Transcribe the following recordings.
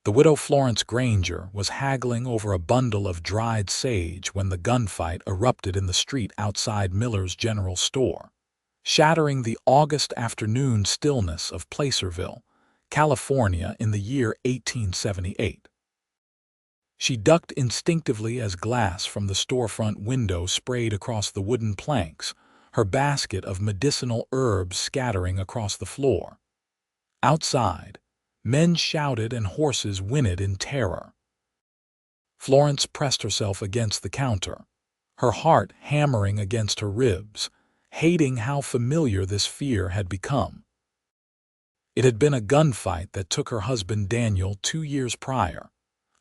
The widow Florence Granger was haggling over a bundle of dried sage when the gunfight erupted in the street outside Miller's General Store, shattering the August afternoon stillness of Placerville, California in the year 1878. She ducked instinctively as glass from the storefront window sprayed across the wooden planks, her basket of medicinal herbs scattering across the floor. Outside, men shouted and horses whinnied in terror. Florence pressed herself against the counter, her heart hammering against her ribs, hating how familiar this fear had become. It had been a gunfight that took her husband Daniel 2 years prior,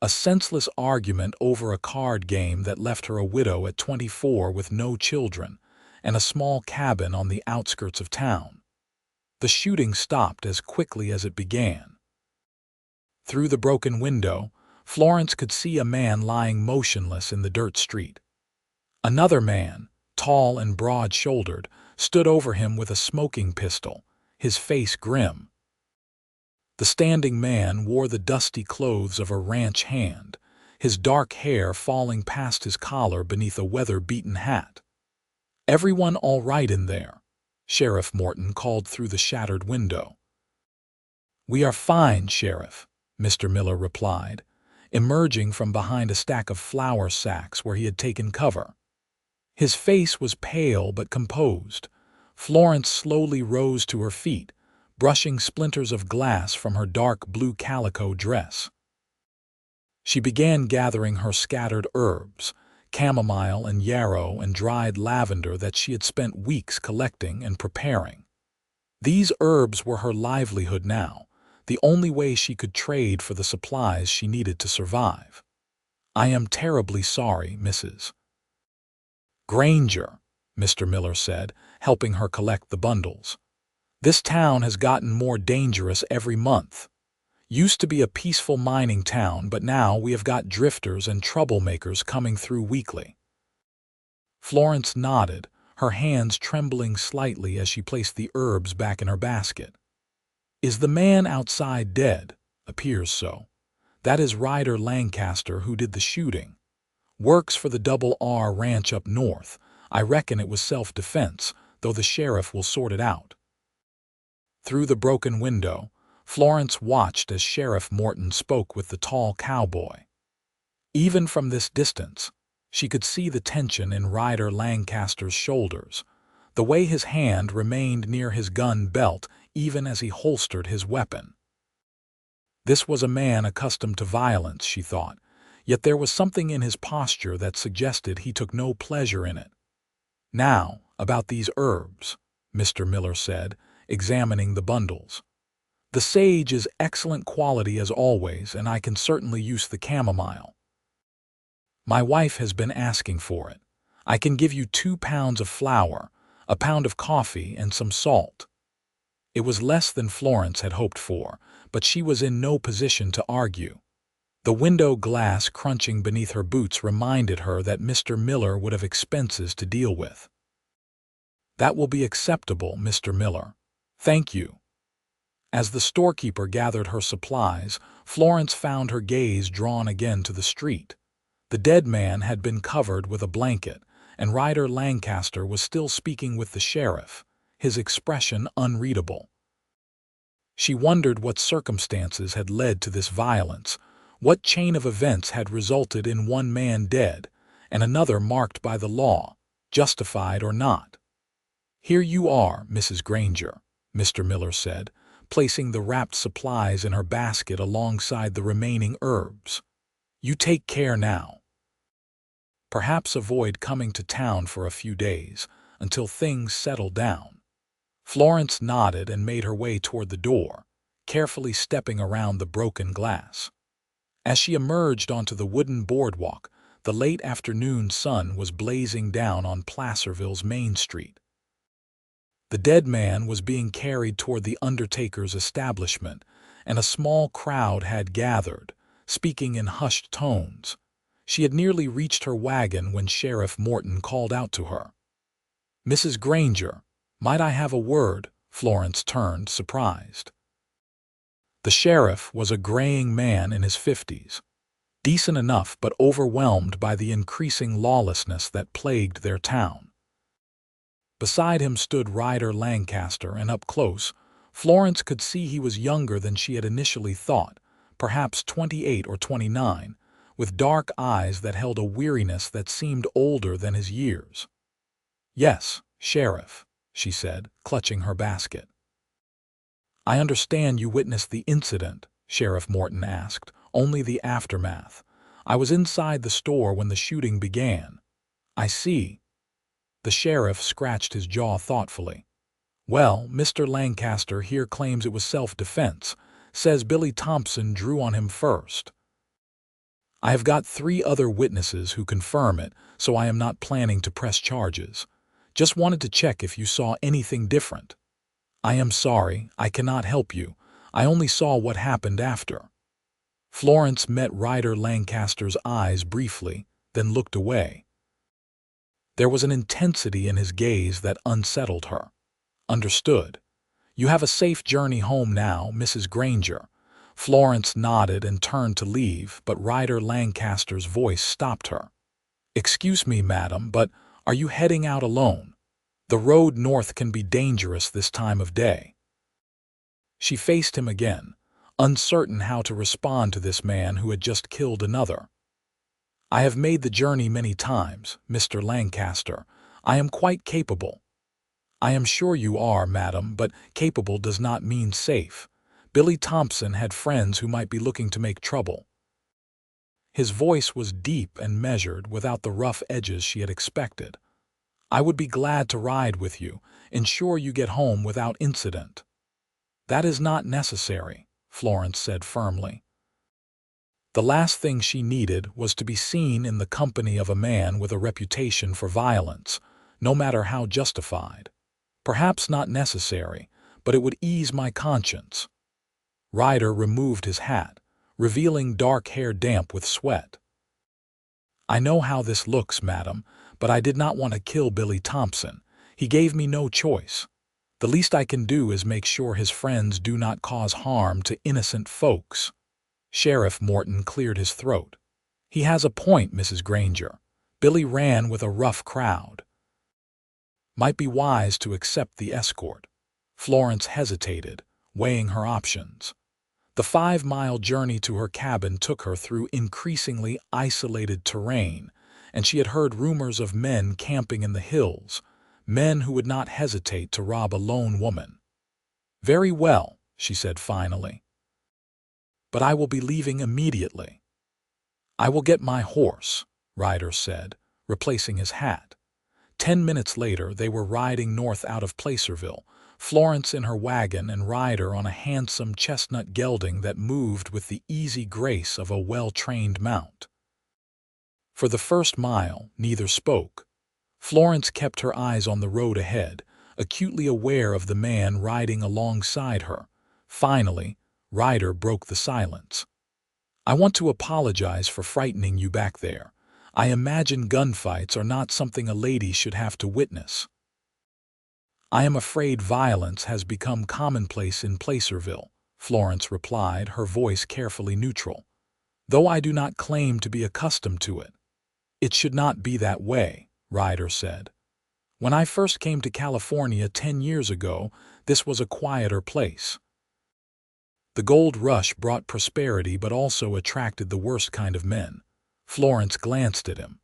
a senseless argument over a card game that left her a widow at 24 with no children and a small cabin on the outskirts of town. The shooting stopped as quickly as it began. Through the broken window, Florence could see a man lying motionless in the dirt street. Another man, tall and broad-shouldered, stood over him with a smoking pistol, his face grim. The standing man wore the dusty clothes of a ranch hand, his dark hair falling past his collar beneath a weather-beaten hat. "Everyone all right in there?" Sheriff Morton called through the shattered window. "We are fine, Sheriff," Mr. Miller replied, emerging from behind a stack of flour sacks where he had taken cover. His face was pale but composed. Florence slowly rose to her feet, brushing splinters of glass from her dark blue calico dress. She began gathering her scattered herbs, chamomile and yarrow and dried lavender that she had spent weeks collecting and preparing. These herbs were her livelihood now, the only way she could trade for the supplies she needed to survive. "I am terribly sorry, Mrs. Granger," Mr. Miller said, helping her collect the bundles. "This town has gotten more dangerous every month. Used to be a peaceful mining town, but now we have got drifters and troublemakers coming through weekly." Florence nodded, her hands trembling slightly as she placed the herbs back in her basket. "Is the man outside dead?" "Appears so. That is Ryder Lancaster who did the shooting. Works for the Double R Ranch up north. I reckon it was self-defense, though the sheriff will sort it out." Through the broken window, Florence watched as Sheriff Morton spoke with the tall cowboy. Even from this distance, she could see the tension in Ryder Lancaster's shoulders, the way his hand remained near his gun belt even as he holstered his weapon. This was a man accustomed to violence, she thought, yet there was something in his posture that suggested he took no pleasure in it. "Now, about these herbs," Mr. Miller said, examining the bundles. "The sage is excellent quality as always, and I can certainly use the chamomile. My wife has been asking for it. I can give you 2 pounds of flour, a pound of coffee, and some salt." It was less than Florence had hoped for, but she was in no position to argue. The window glass crunching beneath her boots reminded her that Mr. Miller would have expenses to deal with. "That will be acceptable, Mr. Miller. Thank you." As the storekeeper gathered her supplies, Florence found her gaze drawn again to the street. The dead man had been covered with a blanket, and Ryder Lancaster was still speaking with the sheriff, his expression unreadable. She wondered what circumstances had led to this violence, what chain of events had resulted in one man dead and another marked by the law, justified or not. "Here you are, Mrs. Granger," Mr. Miller said, placing the wrapped supplies in her basket alongside the remaining herbs. "You take care now. Perhaps avoid coming to town for a few days, until things settle down." Florence nodded and made her way toward the door, carefully stepping around the broken glass. As she emerged onto the wooden boardwalk, the late afternoon sun was blazing down on Placerville's Main Street. The dead man was being carried toward the undertaker's establishment, and a small crowd had gathered, speaking in hushed tones. She had nearly reached her wagon when Sheriff Morton called out to her. "Mrs. Granger, might I have a word?" Florence turned, surprised. The sheriff was a graying man in his 50s, decent enough but overwhelmed by the increasing lawlessness that plagued their town. Beside him stood Ryder Lancaster, and up close, Florence could see he was younger than she had initially thought, perhaps 28 or 29, with dark eyes that held a weariness that seemed older than his years. "Yes, Sheriff," she said, clutching her basket. "I understand you witnessed the incident," Sheriff Morton asked, "only the aftermath. I was inside the store when the shooting began." "I see." The sheriff scratched his jaw thoughtfully. "Well, Mr. Lancaster here claims it was self-defense, says Billy Thompson drew on him first. I have got 3 other witnesses who confirm it, so I am not planning to press charges. Just wanted to check if you saw anything different." "I am sorry, I cannot help you. I only saw what happened after." Florence met Ryder Lancaster's eyes briefly, then looked away. There was an intensity in his gaze that unsettled her. "Understood. You have a safe journey home now, Mrs. Granger." Florence nodded and turned to leave, but Ryder Lancaster's voice stopped her. "Excuse me, madam, but are you heading out alone? The road north can be dangerous this time of day." She faced him again, uncertain how to respond to this man who had just killed another. "I have made the journey many times, Mr. Lancaster. I am quite capable." "I am sure you are, madam, but capable does not mean safe. Billy Thompson had friends who might be looking to make trouble." His voice was deep and measured, without the rough edges she had expected. "I would be glad to ride with you, ensure you get home without incident." "That is not necessary," Florence said firmly. The last thing she needed was to be seen in the company of a man with a reputation for violence, no matter how justified. "Perhaps not necessary, but it would ease my conscience." Ryder removed his hat, revealing dark hair damp with sweat. "I know how this looks, madam, but I did not want to kill Billy Thompson. He gave me no choice. The least I can do is make sure his friends do not cause harm to innocent folks." Sheriff Morton cleared his throat. "He has a point, Mrs. Granger. Billy ran with a rough crowd. Might be wise to accept the escort." Florence hesitated, weighing her options. The 5-mile journey to her cabin took her through increasingly isolated terrain, and she had heard rumors of men camping in the hills, men who would not hesitate to rob a lone woman. "Very well," she said finally. "But I will be leaving immediately." "I will get my horse," Ryder said, replacing his hat. 10 minutes later, they were riding north out of Placerville, Florence in her wagon and Ryder on a handsome chestnut gelding that moved with the easy grace of a well-trained mount. For the first mile, neither spoke. Florence kept her eyes on the road ahead, acutely aware of the man riding alongside her. Finally, Ryder broke the silence. "I want to apologize for frightening you back there. I imagine gunfights are not something a lady should have to witness." "I am afraid violence has become commonplace in Placerville," Florence replied, her voice carefully neutral. "Though I do not claim to be accustomed to it." "It should not be that way," Ryder said. "When I first came to California 10 years ago, this was a quieter place. The gold rush brought prosperity but also attracted the worst kind of men." Florence glanced at him.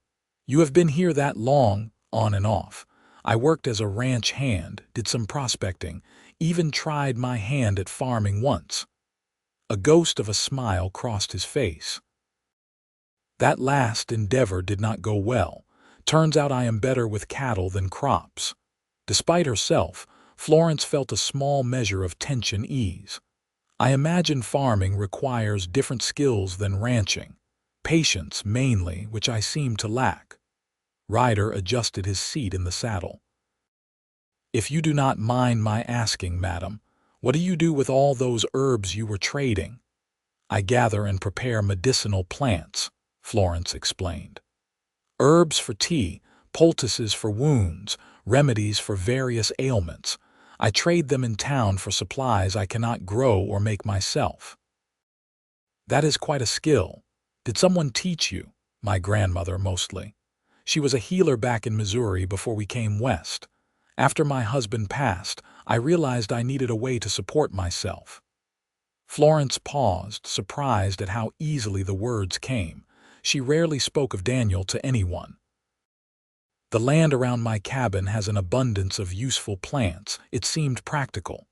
"You have been here that long?" "On and off. I worked as a ranch hand, did some prospecting, even tried my hand at farming once." A ghost of a smile crossed his face. "That last endeavor did not go well. Turns out I am better with cattle than crops." Despite herself, Florence felt a small measure of tension ease. "I imagine farming requires different skills than ranching. Patience, mainly, which I seem to lack." Ryder adjusted his seat in the saddle. "If you do not mind my asking, madam, what do you do with all those herbs you were trading?" "I gather and prepare medicinal plants," Florence explained. "Herbs for tea, poultices for wounds, remedies for various ailments. I trade them in town for supplies I cannot grow or make myself." "That is quite a skill. Did someone teach you?" "My grandmother, mostly. She was a healer back in Missouri before we came west. After my husband passed, I realized I needed a way to support myself." Florence paused, surprised at how easily the words came. She rarely spoke of Daniel to anyone. "The land around my cabin has an abundance of useful plants." It seemed practical.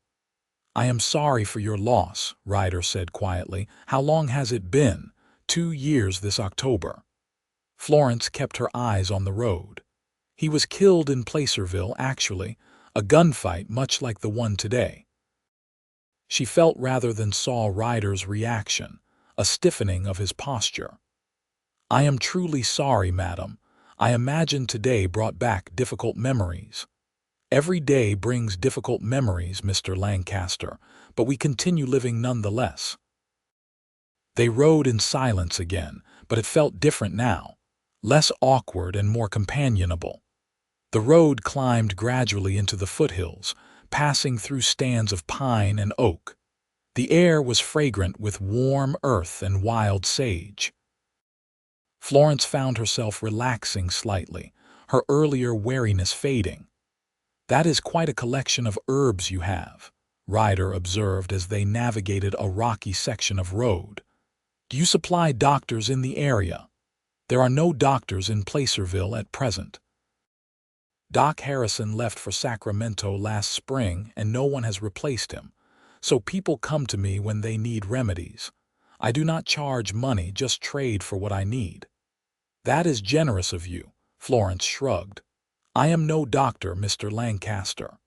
"I am sorry for your loss," Ryder said quietly. "How long has it been?" 2 years this October." Florence kept her eyes on the road. "He was killed in Placerville, actually, a gunfight much like the one today." She felt rather than saw Ryder's reaction, a stiffening of his posture. "I am truly sorry, madam. I imagine today brought back difficult memories." "Every day brings difficult memories, Mr. Lancaster, but we continue living nonetheless." They rode in silence again, but it felt different now, less awkward and more companionable. The road climbed gradually into the foothills, passing through stands of pine and oak. The air was fragrant with warm earth and wild sage. Florence found herself relaxing slightly, her earlier wariness fading. "That is quite a collection of herbs you have," Ryder observed as they navigated a rocky section of road. "Do you supply doctors in the area?" "There are no doctors in Placerville at present. Doc Harrison left for Sacramento last spring and no one has replaced him, so people come to me when they need remedies. I do not charge money, just trade for what I need." "That is generous of you," Florence shrugged. "I am no doctor, Mr. Lancaster.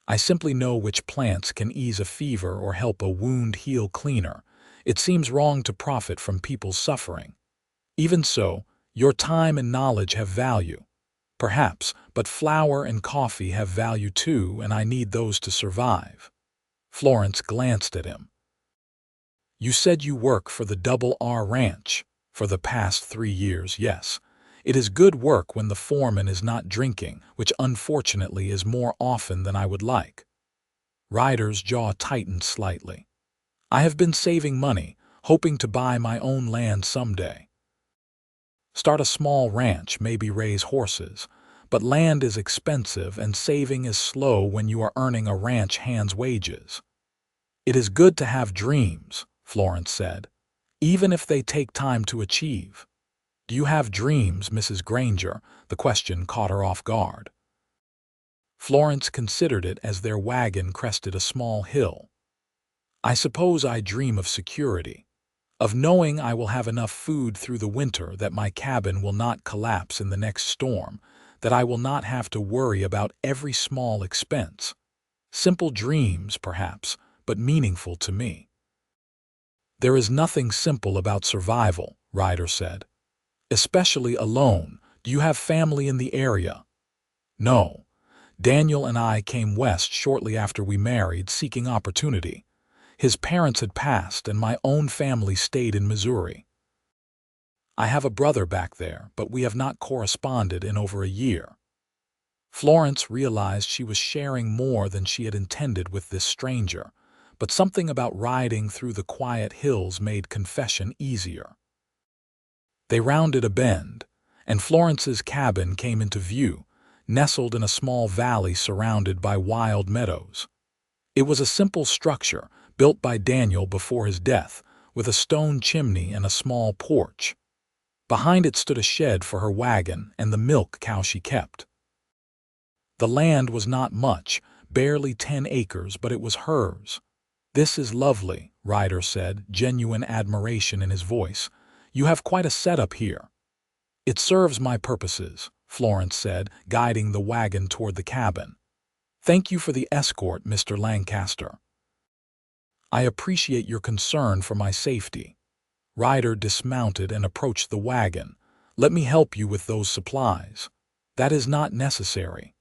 I simply know which plants can ease a fever or help a wound heal cleaner. It seems wrong to profit from people's suffering. Even so, your time and knowledge have value. Perhaps, but flour and coffee have value too, and I need those to survive." Florence glanced at him. "You said you work for the Double R Ranch. For the past 3 years, yes. It is good work when the foreman is not drinking, which unfortunately is more often than I would like." Ryder's jaw tightened slightly. "I have been saving money, hoping to buy my own land someday. Start a small ranch, maybe raise horses. But land is expensive and saving is slow when you are earning a ranch hand's wages." "It is good to have dreams," Florence said, "even if they take time to achieve." "Do you have dreams, Mrs. Granger?" The question caught her off guard. Florence considered it as their wagon crested a small hill. "I suppose I dream of security, of knowing I will have enough food through the winter, that my cabin will not collapse in the next storm, that I will not have to worry about every small expense. Simple dreams, perhaps, but meaningful to me." "There is nothing simple about survival," Ryder said. "Especially alone. Do you have family in the area?" "No. Daniel and I came west shortly after we married, seeking opportunity. His parents had passed and my own family stayed in Missouri. I have a brother back there, but we have not corresponded in over a year." Florence realized she was sharing more than she had intended with this stranger, but something about riding through the quiet hills made confession easier. They rounded a bend, and Florence's cabin came into view, nestled in a small valley surrounded by wild meadows. It was a simple structure, built by Daniel before his death, with a stone chimney and a small porch. Behind it stood a shed for her wagon and the milk cow she kept. The land was not much, barely 10 acres, but it was hers. "This is lovely," Ryder said, genuine admiration in his voice. "You have quite a setup here." "It serves my purposes," Florence said, guiding the wagon toward the cabin. "Thank you for the escort, Mr. Lancaster. I appreciate your concern for my safety." Ryder dismounted and approached the wagon. "Let me help you with those supplies." "That is not necessary."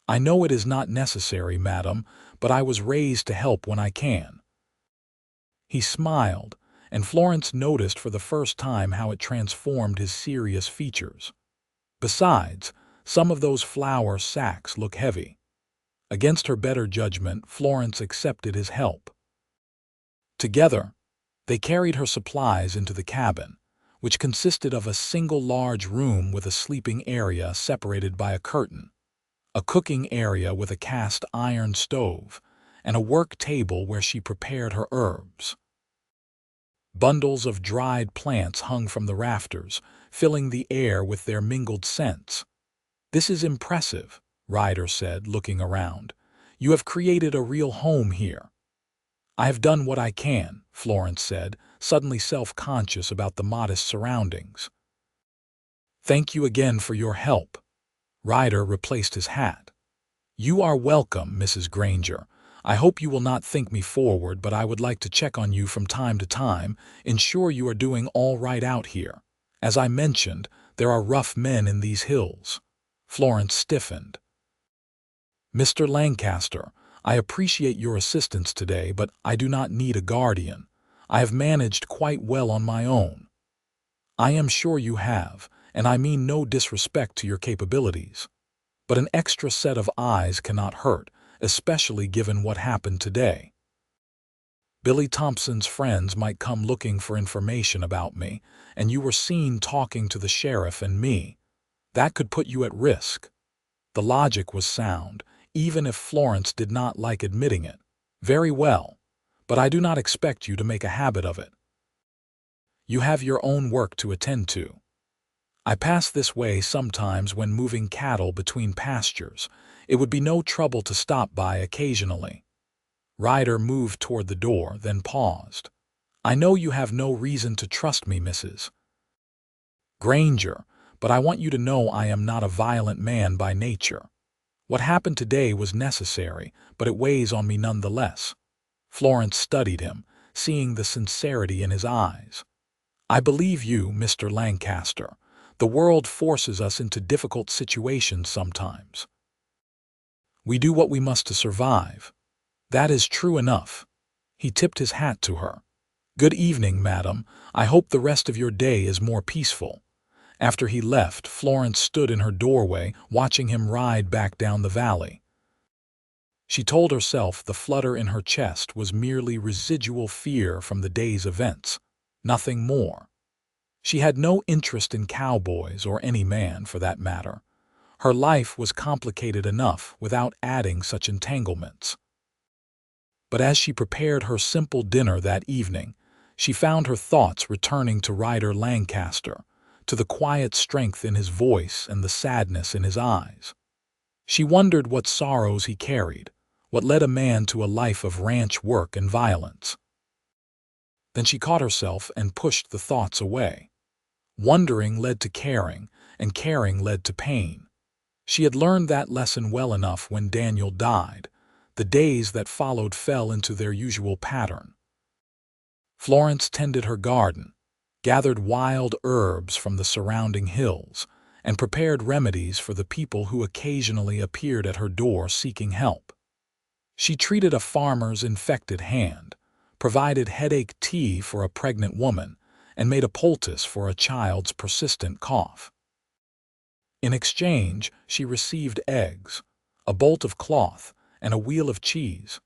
"I know it is not necessary, madam, but I was raised to help when I can." He smiled, and Florence noticed for the first time how it transformed his serious features. "Besides, some of those flour sacks look heavy." Against her better judgment, Florence accepted his help. Together, they carried her supplies into the cabin, which consisted of a single large room with a sleeping area separated by a curtain, a cooking area with a cast iron stove, and a work table where she prepared her herbs. Bundles of dried plants hung from the rafters, filling the air with their mingled scents. "This is impressive," Ryder said, looking around. "You have created a real home here." "I have done what I can," Florence said, suddenly self-conscious about the modest surroundings. "Thank you again for your help." Ryder replaced his hat. "You are welcome, Mrs. Granger. I hope you will not think me forward, but I would like to check on you from time to time, ensure you are doing all right out here. As I mentioned, there are rough men in these hills." Florence stiffened. "Mr. Lancaster, I appreciate your assistance today, but I do not need a guardian. I have managed quite well on my own." "I am sure you have, and I mean no disrespect to your capabilities. But an extra set of eyes cannot hurt, especially given what happened today. Billy Thompson's friends might come looking for information about me, and you were seen talking to the sheriff and me. That could put you at risk." The logic was sound, even if Florence did not like admitting it. "Very well, but I do not expect you to make a habit of it. You have your own work to attend to. I pass this way sometimes when moving cattle between pastures. It would be no trouble to stop by occasionally." Ryder moved toward the door, then paused. "I know you have no reason to trust me, Mrs. Granger, but I want you to know I am not a violent man by nature. What happened today was necessary, but it weighs on me nonetheless." Florence studied him, seeing the sincerity in his eyes. "I believe you, Mr. Lancaster. The world forces us into difficult situations sometimes. We do what we must to survive. That is true enough." He tipped his hat to her. "Good evening, madam. I hope the rest of your day is more peaceful." After he left, Florence stood in her doorway, watching him ride back down the valley. She told herself the flutter in her chest was merely residual fear from the day's events, nothing more. She had no interest in cowboys, or any man for that matter. Her life was complicated enough without adding such entanglements. But as she prepared her simple dinner that evening, she found her thoughts returning to Ryder Lancaster, to the quiet strength in his voice and the sadness in his eyes. She wondered what sorrows he carried, what led a man to a life of ranch work and violence. Then she caught herself and pushed the thoughts away. Wondering led to caring, and caring led to pain. She had learned that lesson well enough when Daniel died. The days that followed fell into their usual pattern. Florence tended her garden, gathered wild herbs from the surrounding hills, and prepared remedies for the people who occasionally appeared at her door seeking help. She treated a farmer's infected hand, provided headache tea for a pregnant woman, and made a poultice for a child's persistent cough. In exchange, she received eggs, a bolt of cloth, and a wheel of cheese.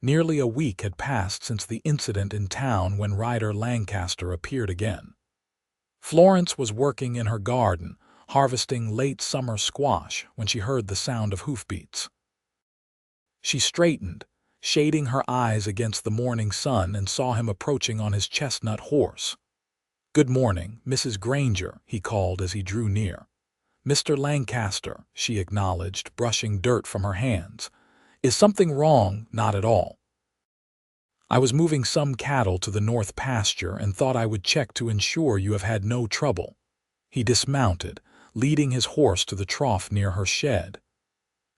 Nearly a week had passed since the incident in town when Ryder Lancaster appeared again. Florence was working in her garden, harvesting late summer squash, when she heard the sound of hoofbeats. She straightened, shading her eyes against the morning sun, and saw him approaching on his chestnut horse. "Good morning, Mrs. Granger," he called as he drew near. "Mr. Lancaster," she acknowledged, brushing dirt from her hands. "Is something wrong?" "Not at all. I was moving some cattle to the north pasture and thought I would check to ensure you have had no trouble." He dismounted, leading his horse to the trough near her shed.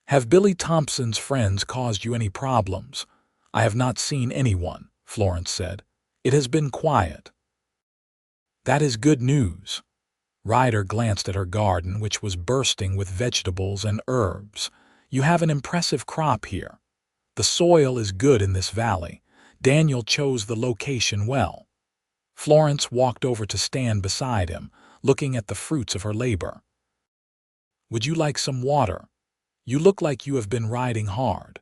"Have Billy Thompson's friends caused you any problems?" "I have not seen anyone," Florence said. "It has been quiet." "That is good news." Ryder glanced at her garden, which was bursting with vegetables and herbs. "You have an impressive crop here. The soil is good in this valley. Daniel chose the location well." Florence walked over to stand beside him, looking at the fruits of her labor. "Would you like some water? You look like you have been riding hard.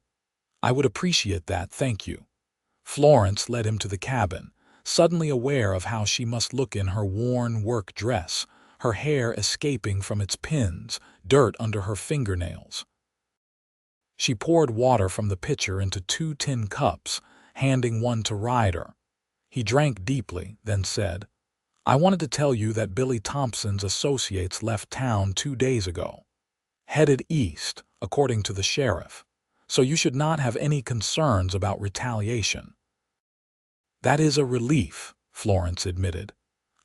I would appreciate that, thank you. Florence led him to the cabin, suddenly aware of how she must look in her worn work dress, her hair escaping from its pins, dirt under her fingernails. She poured water from the pitcher into 2 tin cups, handing one to Ryder. He drank deeply, then said, I wanted to tell you that Billy Thompson's associates left town 2 days ago, headed east, according to the sheriff, so you should not have any concerns about retaliation. That is a relief, Florence admitted.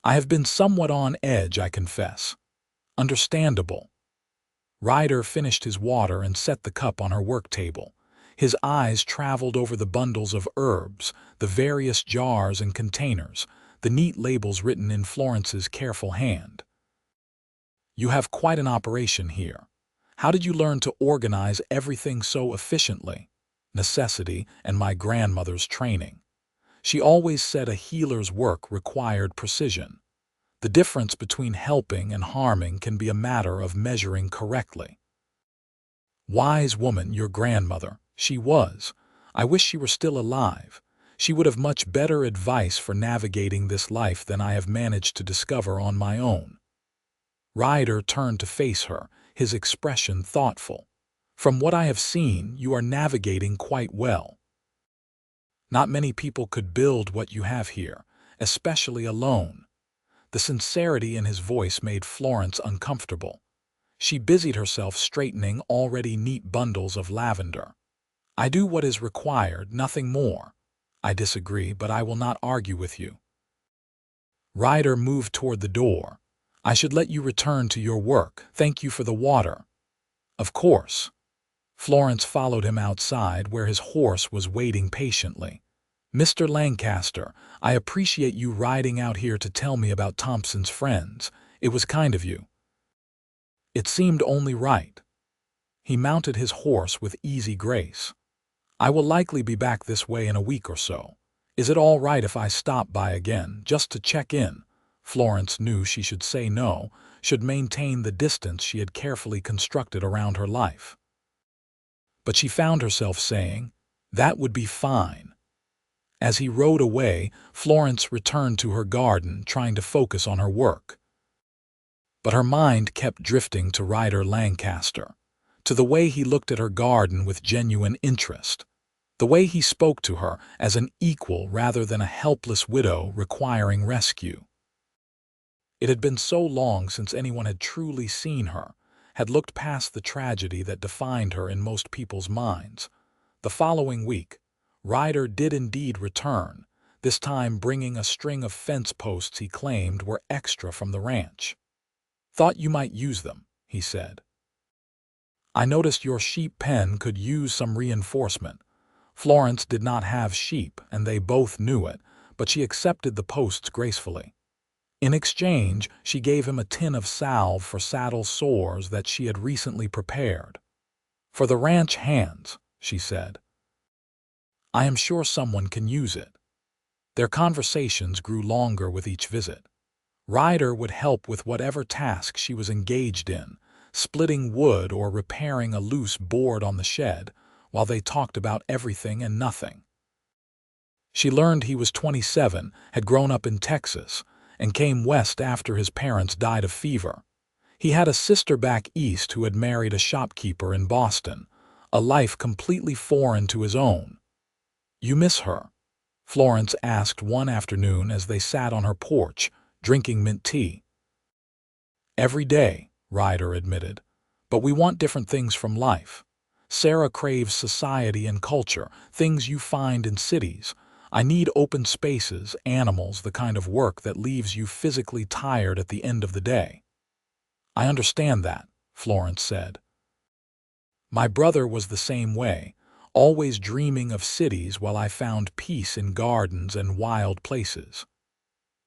I have been somewhat on edge, I confess. Understandable. Ryder finished his water and set the cup on her work table. His eyes traveled over the bundles of herbs, the various jars and containers, the neat labels written in Florence's careful hand. You have quite an operation here. How did you learn to organize everything so efficiently? Necessity and my grandmother's training. She always said a healer's work required precision. The difference between helping and harming can be a matter of measuring correctly. Wise woman, your grandmother. She was. I wish she were still alive. She would have much better advice for navigating this life than I have managed to discover on my own. Ryder turned to face her, his expression thoughtful. From what I have seen, you are navigating quite well. Not many people could build what you have here, especially alone. The sincerity in his voice made Florence uncomfortable. She busied herself straightening already neat bundles of lavender. I do what is required, nothing more. I disagree, but I will not argue with you. Ryder moved toward the door. I should let you return to your work. Thank you for the water. Of course. Florence followed him outside where his horse was waiting patiently. Mr. Lancaster, I appreciate you riding out here to tell me about Thompson's friends. It was kind of you. It seemed only right. He mounted his horse with easy grace. I will likely be back this way in a week or so. Is it all right if I stop by again, just to check in? Florence knew she should say no, should maintain the distance she had carefully constructed around her life. But she found herself saying, that would be fine. As he rode away, Florence returned to her garden, trying to focus on her work. But her mind kept drifting to Ryder Lancaster, to the way he looked at her garden with genuine interest, the way he spoke to her as an equal rather than a helpless widow requiring rescue. It had been so long since anyone had truly seen her, had looked past the tragedy that defined her in most people's minds. The following week, Ryder did indeed return, this time bringing a string of fence posts he claimed were extra from the ranch. Thought you might use them, he said. I noticed your sheep pen could use some reinforcement. Florence did not have sheep, and they both knew it, but she accepted the posts gracefully. In exchange, she gave him a tin of salve for saddle sores that she had recently prepared. For the ranch hands, she said. I am sure someone can use it. Their conversations grew longer with each visit. Ryder would help with whatever task she was engaged in, splitting wood or repairing a loose board on the shed, while they talked about everything and nothing. She learned he was 27, had grown up in Texas, and came west after his parents died of fever. He had a sister back east who had married a shopkeeper in Boston, a life completely foreign to his own. You miss her? Florence asked one afternoon as they sat on her porch, drinking mint tea. Every day, Ryder admitted, but we want different things from life. Sarah craves society and culture, things you find in cities. I need open spaces, animals, the kind of work that leaves you physically tired at the end of the day. I understand that, Florence said. My brother was the same way, always dreaming of cities while I found peace in gardens and wild places.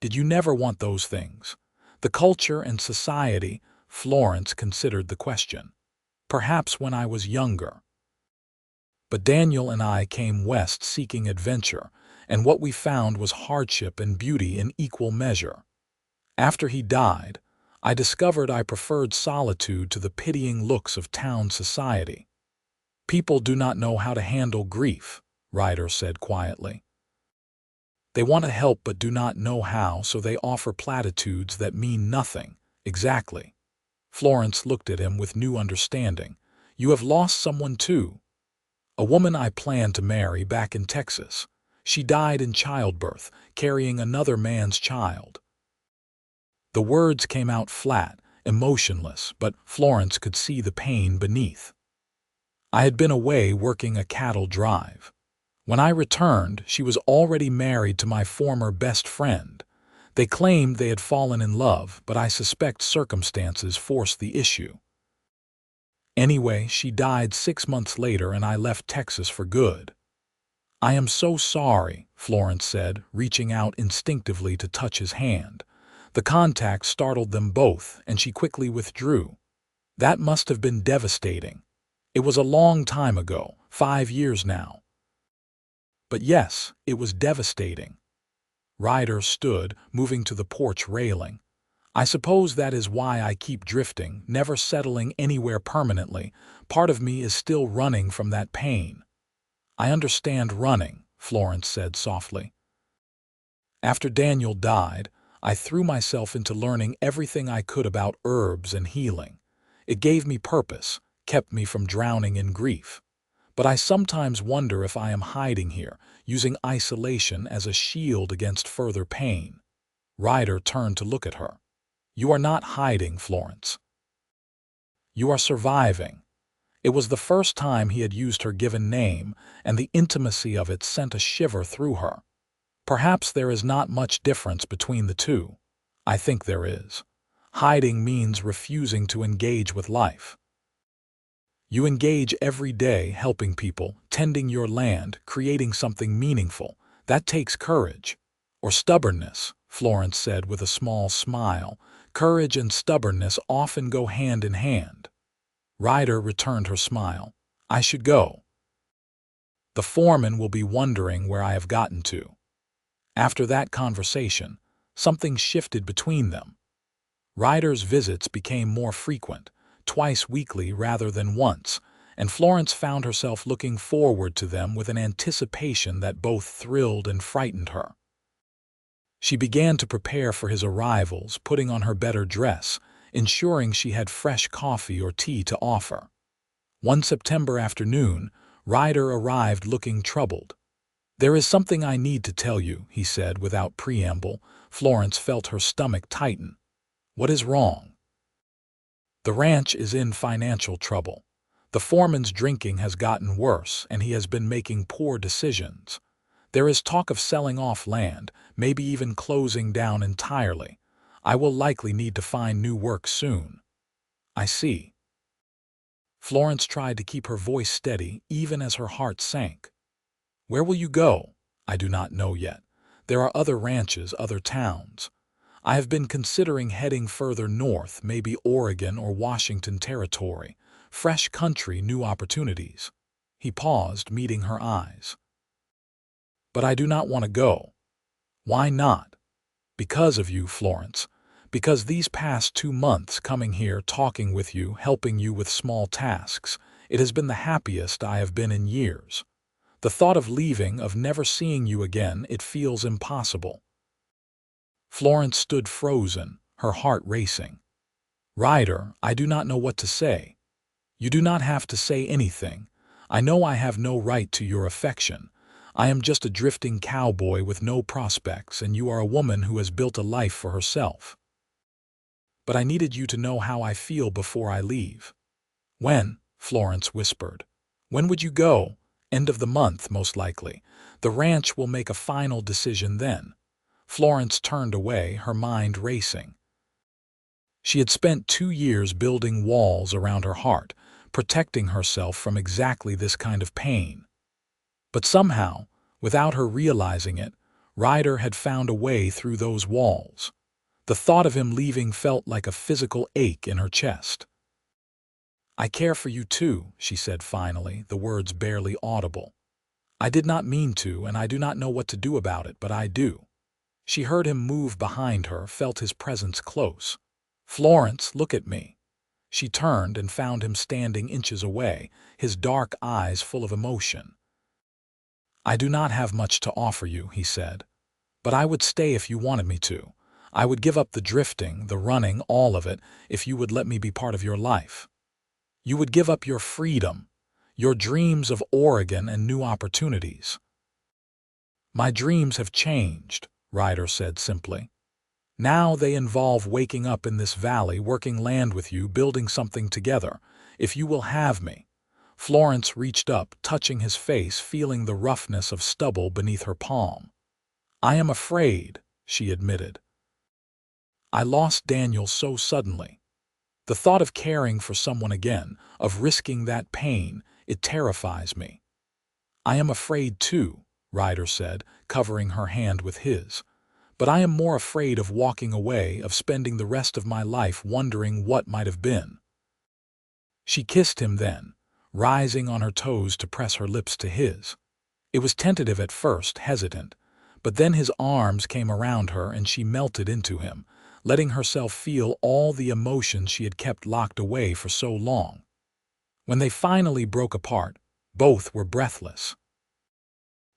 Did you never want those things? The culture and society, Florence considered the question. Perhaps when I was younger. But Daniel and I came west seeking adventure, and what we found was hardship and beauty in equal measure. After he died, I discovered I preferred solitude to the pitying looks of town society. People do not know how to handle grief, Ryder said quietly. They want to help but do not know how, so they offer platitudes that mean nothing. Exactly. Florence looked at him with new understanding. You have lost someone too. A woman I planned to marry back in Texas. She died in childbirth, carrying another man's child. The words came out flat, emotionless, but Florence could see the pain beneath. I had been away working a cattle drive. When I returned, she was already married to my former best friend. They claimed they had fallen in love, but I suspect circumstances forced the issue. Anyway, she died 6 months later and I left Texas for good. I am so sorry, Florence said, reaching out instinctively to touch his hand. The contact startled them both, and she quickly withdrew. That must have been devastating. It was a long time ago, 5 years now. But yes, it was devastating. Ryder stood, moving to the porch railing. I suppose that is why I keep drifting, never settling anywhere permanently. Part of me is still running from that pain. I understand running, Florence said softly. After Daniel died, I threw myself into learning everything I could about herbs and healing. It gave me purpose, kept me from drowning in grief. But I sometimes wonder if I am hiding here, using isolation as a shield against further pain. Ryder turned to look at her. You are not hiding, Florence. You are surviving. It was the first time he had used her given name, and the intimacy of it sent a shiver through her. Perhaps there is not much difference between the two. I think there is. Hiding means refusing to engage with life. You engage every day helping people, tending your land, creating something meaningful. That takes courage. Or stubbornness, Florence said with a small smile. Courage and stubbornness often go hand in hand. Ryder returned her smile. I should go. The foreman will be wondering where I have gotten to. After that conversation, something shifted between them. Ryder's visits became more frequent, twice weekly rather than once, and Florence found herself looking forward to them with an anticipation that both thrilled and frightened her. She began to prepare for his arrivals, putting on her better dress, ensuring she had fresh coffee or tea to offer. One September afternoon, Ryder arrived looking troubled. There is something I need to tell you, he said without preamble. Florence felt her stomach tighten. What is wrong? The ranch is in financial trouble. The foreman's drinking has gotten worse, and he has been making poor decisions. There is talk of selling off land, maybe even closing down entirely. I will likely need to find new work soon. I see. Florence tried to keep her voice steady, even as her heart sank. Where will you go? I do not know yet. There are other ranches, other towns. I have been considering heading further north, maybe Oregon or Washington Territory. Fresh country, new opportunities. He paused, meeting her eyes. But I do not want to go. Why not? Because of you, Florence. Because these past 2 months coming here, talking with you, helping you with small tasks, it has been the happiest I have been in years. The thought of leaving, of never seeing you again, it feels impossible. Florence stood frozen, her heart racing. Ryder, I do not know what to say. You do not have to say anything. I know I have no right to your affection. I am just a drifting cowboy with no prospects, and you are a woman who has built a life for herself. But I needed you to know how I feel before I leave. When? Florence whispered. When would you go? End of the month, most likely. The ranch will make a final decision then. Florence turned away, her mind racing. She had spent 2 years building walls around her heart, protecting herself from exactly this kind of pain. But somehow, without her realizing it, Ryder had found a way through those walls. The thought of him leaving felt like a physical ache in her chest. I care for you too, she said finally, the words barely audible. I did not mean to, and I do not know what to do about it, but I do. She heard him move behind her, felt his presence close. Florence, look at me. She turned and found him standing inches away, his dark eyes full of emotion. "I do not have much to offer you," he said, "but I would stay if you wanted me to. I would give up the drifting, the running, all of it, if you would let me be part of your life. You would give up your freedom, your dreams of Oregon and new opportunities." "My dreams have changed," Ryder said simply. "Now they involve waking up in this valley, working land with you, building something together. If you will have me." Florence reached up, touching his face, feeling the roughness of stubble beneath her palm. "I am afraid," she admitted. "I lost Daniel so suddenly. The thought of caring for someone again, of risking that pain, it terrifies me." "I am afraid too," Ryder said, covering her hand with his. "But I am more afraid of walking away, of spending the rest of my life wondering what might have been." She kissed him then, rising on her toes to press her lips to his. It was tentative at first, hesitant, but then his arms came around her and she melted into him, letting herself feel all the emotions she had kept locked away for so long. When they finally broke apart, both were breathless.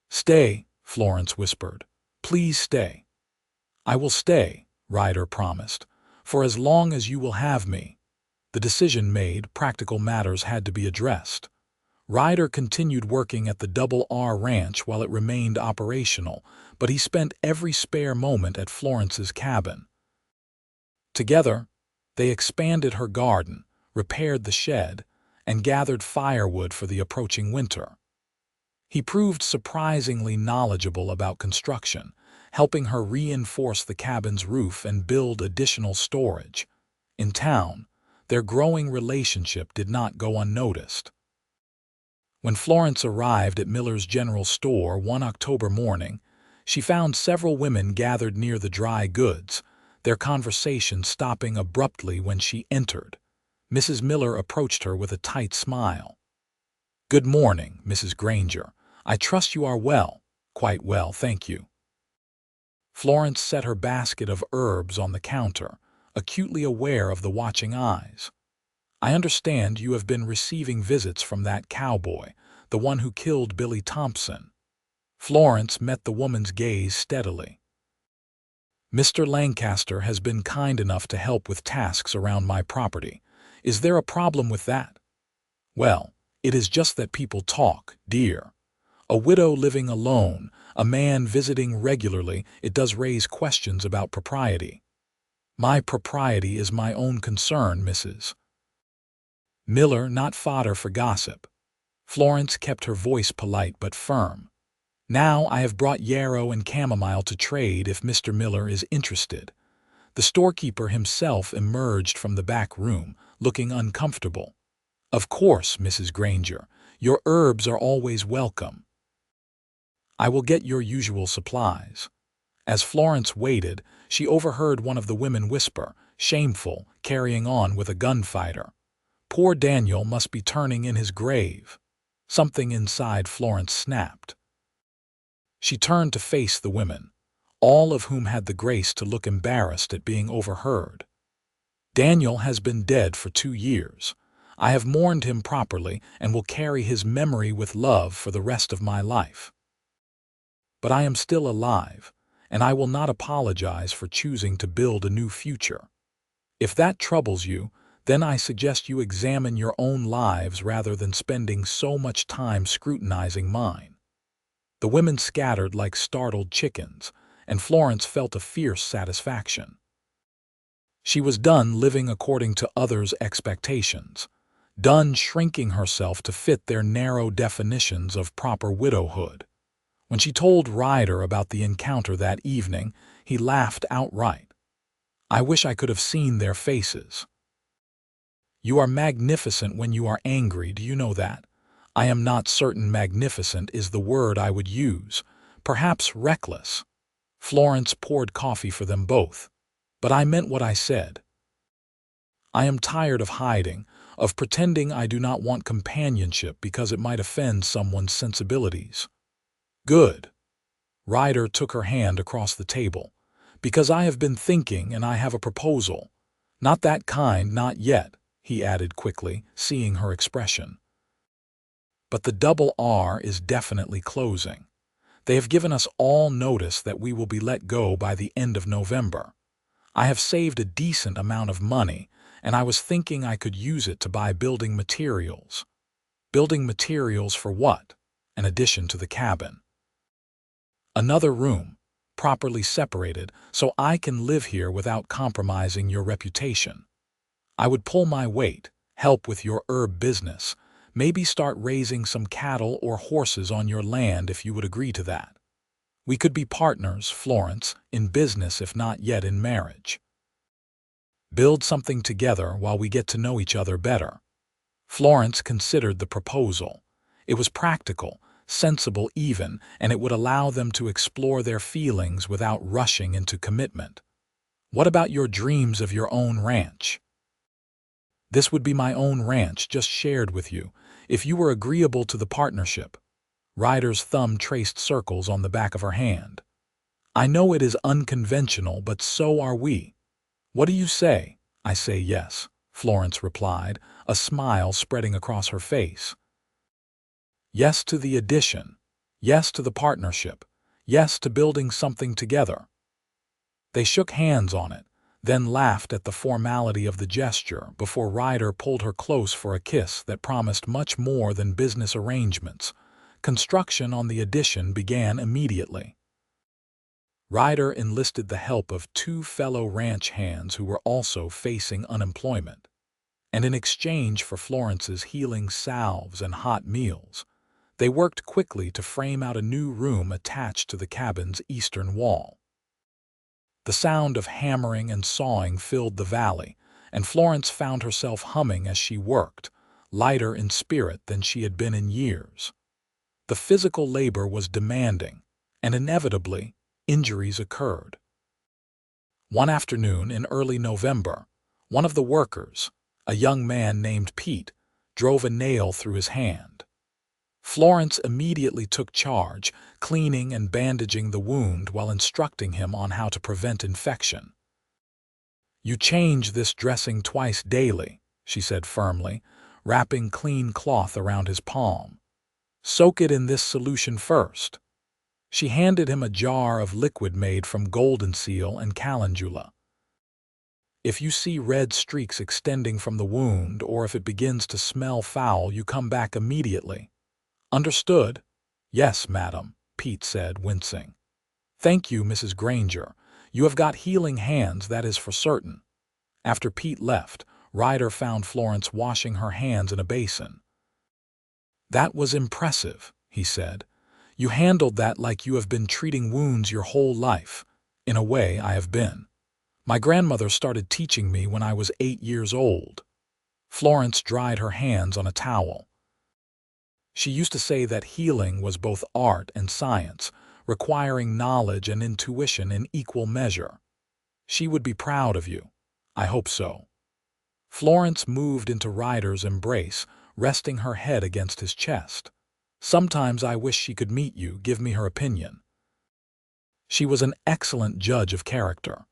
"Stay," Florence whispered. "Please stay." "I will stay," Ryder promised, "for as long as you will have me." The decision made, practical matters had to be addressed. Ryder continued working at the Double R Ranch while it remained operational, but he spent every spare moment at Florence's cabin. Together, they expanded her garden, repaired the shed, and gathered firewood for the approaching winter. He proved surprisingly knowledgeable about construction, helping her reinforce the cabin's roof and build additional storage. In town, their growing relationship did not go unnoticed. When Florence arrived at Miller's General Store one October morning, she found several women gathered near the dry goods, their conversation stopping abruptly when she entered. Mrs. Miller approached her with a tight smile. "Good morning, Mrs. Granger. I trust you are well." "Quite well, thank you." Florence set her basket of herbs on the counter, acutely aware of the watching eyes. "I understand you have been receiving visits from that cowboy, the one who killed Billy Thompson." Florence met the woman's gaze steadily. "Mr. Lancaster has been kind enough to help with tasks around my property. Is there a problem with that?" "Well, it is just that people talk, dear. A widow living alone, a man visiting regularly, it does raise questions about propriety." "My propriety is my own concern, Mrs. Miller, not fodder for gossip." Florence kept her voice polite but firm. "Now I have brought yarrow and chamomile to trade if Mr. Miller is interested." The storekeeper himself emerged from the back room, looking uncomfortable. "Of course, Mrs. Granger, your herbs are always welcome. I will get your usual supplies." As Florence waited, she overheard one of the women whisper, "Shameful, carrying on with a gunfighter. Poor Daniel must be turning in his grave." Something inside Florence snapped. She turned to face the women, all of whom had the grace to look embarrassed at being overheard. "Daniel has been dead for 2 years. I have mourned him properly and will carry his memory with love for the rest of my life. But I am still alive, and I will not apologize for choosing to build a new future. If that troubles you, then I suggest you examine your own lives rather than spending so much time scrutinizing mine." The women scattered like startled chickens, and Florence felt a fierce satisfaction. She was done living according to others' expectations, done shrinking herself to fit their narrow definitions of proper widowhood. When she told Ryder about the encounter that evening, he laughed outright. "I wish I could have seen their faces." "You are magnificent when you are angry, do you know that?" "I am not certain magnificent is the word I would use. Perhaps reckless." Florence poured coffee for them both. "But I meant what I said. I am tired of hiding, of pretending I do not want companionship because it might offend someone's sensibilities." "Good." Ryder took her hand across the table. "Because I have been thinking and I have a proposal. Not that kind, not yet," he added quickly, seeing her expression. But the double R is definitely closing. They have given us all notice that we will be let go by the end of November. I have saved a decent amount of money, and I was thinking I could use it to buy building materials. Building materials for what? An addition to the cabin. Another room, properly separated, so I can live here without compromising your reputation. I would pull my weight, help with your herb business, maybe start raising some cattle or horses on your land if you would agree to that. We could be partners, Florence, in business if not yet in marriage. Build something together while we get to know each other better. Florence considered the proposal. It was practical, sensible even, and it would allow them to explore their feelings without rushing into commitment. What about your dreams of your own ranch? This would be my own ranch, just shared with you, if you were agreeable to the partnership. Ryder's thumb traced circles on the back of her hand. I know it is unconventional, but so are we. What do you say? I say yes, Florence replied, a smile spreading across her face. Yes to the addition. Yes to the partnership. Yes to building something together. They shook hands on it, then laughed at the formality of the gesture before Ryder pulled her close for a kiss that promised much more than business arrangements. Construction on the addition began immediately. Ryder enlisted the help of 2 fellow ranch hands who were also facing unemployment. And in exchange for Florence's healing salves and hot meals, they worked quickly to frame out a new room attached to the cabin's eastern wall. The sound of hammering and sawing filled the valley, and Florence found herself humming as she worked, lighter in spirit than she had been in years. The physical labor was demanding, and inevitably, injuries occurred. One afternoon in early November, one of the workers, a young man named Pete, drove a nail through his hand. Florence immediately took charge, cleaning and bandaging the wound while instructing him on how to prevent infection. You change this dressing twice daily, she said firmly, wrapping clean cloth around his palm. Soak it in this solution first. She handed him a jar of liquid made from golden seal and calendula. If you see red streaks extending from the wound or if it begins to smell foul, you come back immediately. Understood? Yes, madam, Pete said, wincing. Thank you, Mrs. Granger. You have got healing hands, that is for certain. After Pete left, Ryder found Florence washing her hands in a basin. That was impressive, he said. You handled that like you have been treating wounds your whole life. In a way, I have been. My grandmother started teaching me when I was 8 years old. Florence dried her hands on a towel. She used to say that healing was both art and science, requiring knowledge and intuition in equal measure. She would be proud of you. I hope so. Florence moved into Ryder's embrace, resting her head against his chest. Sometimes I wish she could meet you, give me her opinion. She was an excellent judge of character.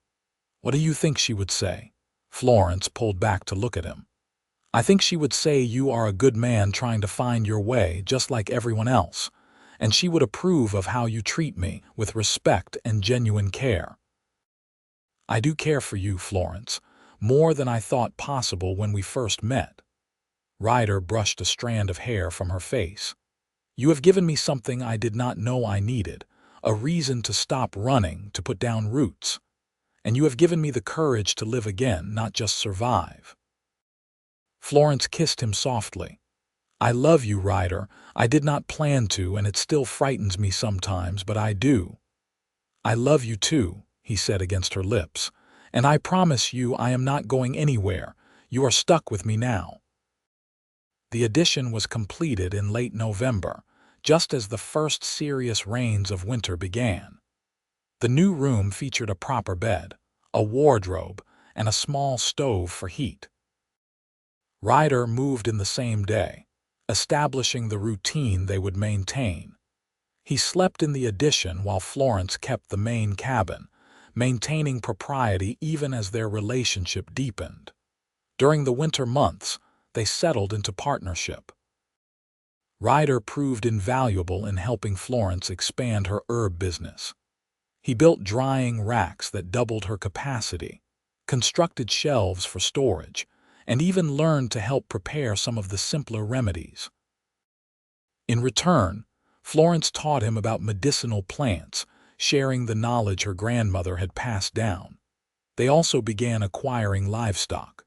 What do you think she would say? Florence pulled back to look at him. I think she would say you are a good man trying to find your way, just like everyone else, and she would approve of how you treat me with respect and genuine care. I do care for you, Florence, more than I thought possible when we first met. Ryder brushed a strand of hair from her face. You have given me something I did not know I needed, a reason to stop running, to put down roots. And you have given me the courage to live again, not just survive. Florence kissed him softly. I love you, Ryder. I did not plan to, and it still frightens me sometimes, but I do. I love you too, he said against her lips, and I promise you I am not going anywhere. You are stuck with me now. The addition was completed in late November, just as the first serious rains of winter began. The new room featured a proper bed, a wardrobe, and a small stove for heat. Ryder moved in the same day, establishing the routine they would maintain. He slept in the addition while Florence kept the main cabin, maintaining propriety even as their relationship deepened. During the winter months, they settled into partnership. Ryder proved invaluable in helping Florence expand her herb business. He built drying racks that doubled her capacity, constructed shelves for storage, and even learned to help prepare some of the simpler remedies. In return, Florence taught him about medicinal plants, sharing the knowledge her grandmother had passed down. They also began acquiring livestock.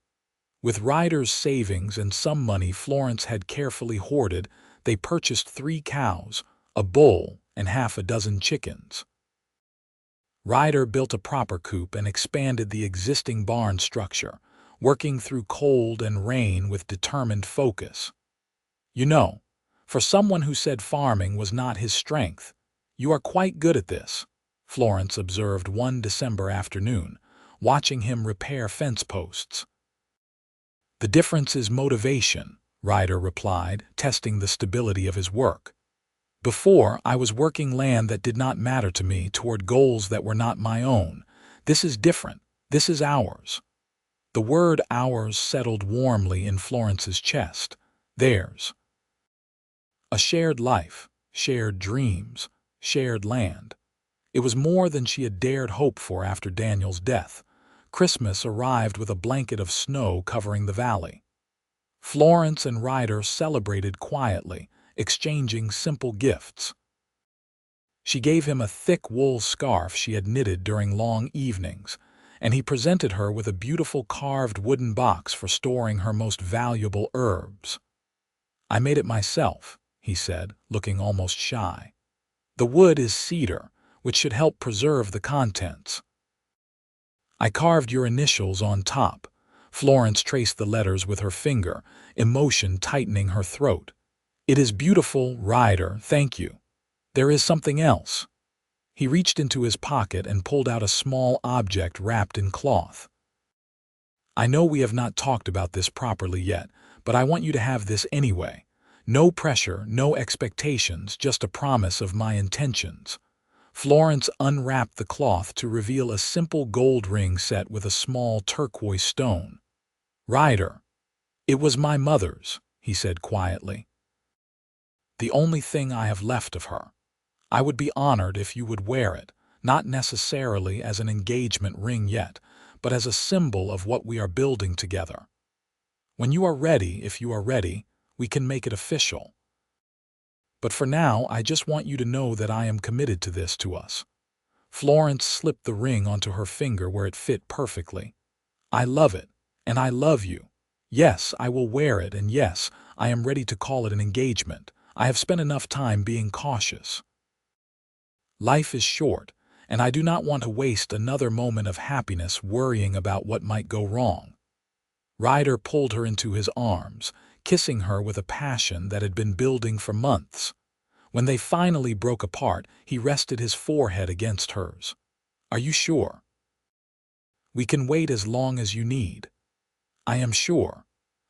With Ryder's savings and some money Florence had carefully hoarded, they purchased 3 cows, a bull, and half a dozen chickens. Ryder built a proper coop and expanded the existing barn structure, working through cold and rain with determined focus. You know, for someone who said farming was not his strength, you are quite good at this, Florence observed one December afternoon, watching him repair fence posts. The difference is motivation, Ryder replied, testing the stability of his work. Before, I was working land that did not matter to me toward goals that were not my own. This is different. This is ours. The word ours settled warmly in Florence's chest. Theirs. A shared life, shared dreams, shared land. It was more than she had dared hope for after Daniel's death. Christmas arrived with a blanket of snow covering the valley. Florence and Ryder celebrated quietly, exchanging simple gifts. She gave him a thick wool scarf she had knitted during long evenings, and he presented her with a beautiful carved wooden box for storing her most valuable herbs. I made it myself, he said, looking almost shy. The wood is cedar, which should help preserve the contents. I carved your initials on top. Florence traced the letters with her finger, emotion tightening her throat. It is beautiful, Ryder, thank you. There is something else. He reached into his pocket and pulled out a small object wrapped in cloth. I know we have not talked about this properly yet, but I want you to have this anyway. No pressure, no expectations, just a promise of my intentions. Florence unwrapped the cloth to reveal a simple gold ring set with a small turquoise stone. Ryder, it was my mother's, he said quietly. The only thing I have left of her. I would be honored if you would wear it, not necessarily as an engagement ring yet, but as a symbol of what we are building together. When you are ready, if you are ready, we can make it official. But for now, I just want you to know that I am committed to this to us. Florence slipped the ring onto her finger where it fit perfectly. I love it, and I love you. Yes, I will wear it, and yes, I am ready to call it an engagement. I have spent enough time being cautious. Life is short, and I do not want to waste another moment of happiness worrying about what might go wrong. Ryder pulled her into his arms, kissing her with a passion that had been building for months. When they finally broke apart, he rested his forehead against hers. Are you sure? We can wait as long as you need. I am sure.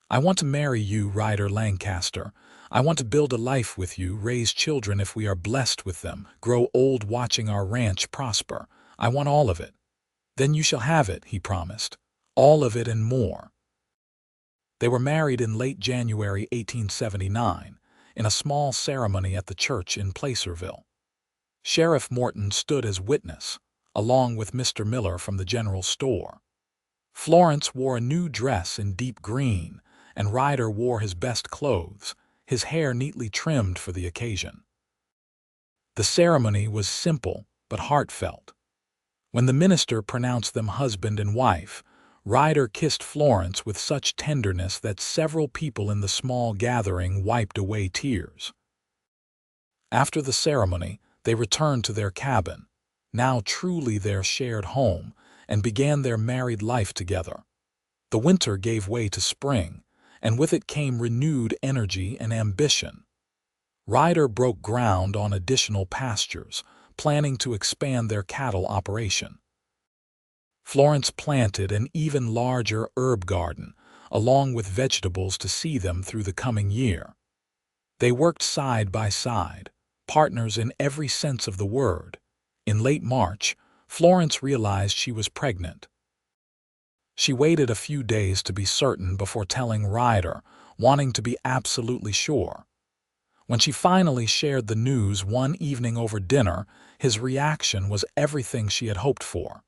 I want to marry you, Ryder Lancaster. I want to build a life with you, raise children if we are blessed with them, grow old watching our ranch prosper. I want all of it. Then you shall have it, he promised. All of it and more. They were married in late January 1879, in a small ceremony at the church in Placerville. Sheriff Morton stood as witness, along with Mr. Miller from the general store. Florence wore a new dress in deep green, and Ryder wore his best clothes, his hair neatly trimmed for the occasion. The ceremony was simple but heartfelt. When the minister pronounced them husband and wife, Ryder kissed Florence with such tenderness that several people in the small gathering wiped away tears. After the ceremony, they returned to their cabin, now truly their shared home, and began their married life together. The winter gave way to spring, and with it came renewed energy and ambition. Ryder broke ground on additional pastures, planning to expand their cattle operation. Florence planted an even larger herb garden, along with vegetables to see them through the coming year. They worked side by side, partners in every sense of the word. In late March, Florence realized she was pregnant. She waited a few days to be certain before telling Ryder, wanting to be absolutely sure. When she finally shared the news one evening over dinner, his reaction was everything she had hoped for.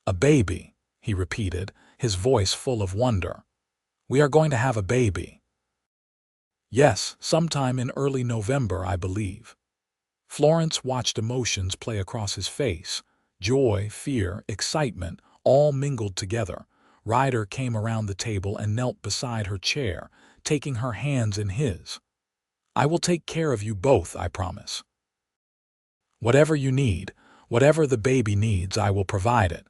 "A baby," he repeated, his voice full of wonder. "We are going to have a baby." "Yes, sometime in early November, I believe." Florence watched emotions play across his face. Joy, fear, excitement, all mingled together. Ryder came around the table and knelt beside her chair, taking her hands in his. "I will take care of you both, I promise. Whatever you need, whatever the baby needs, I will provide it."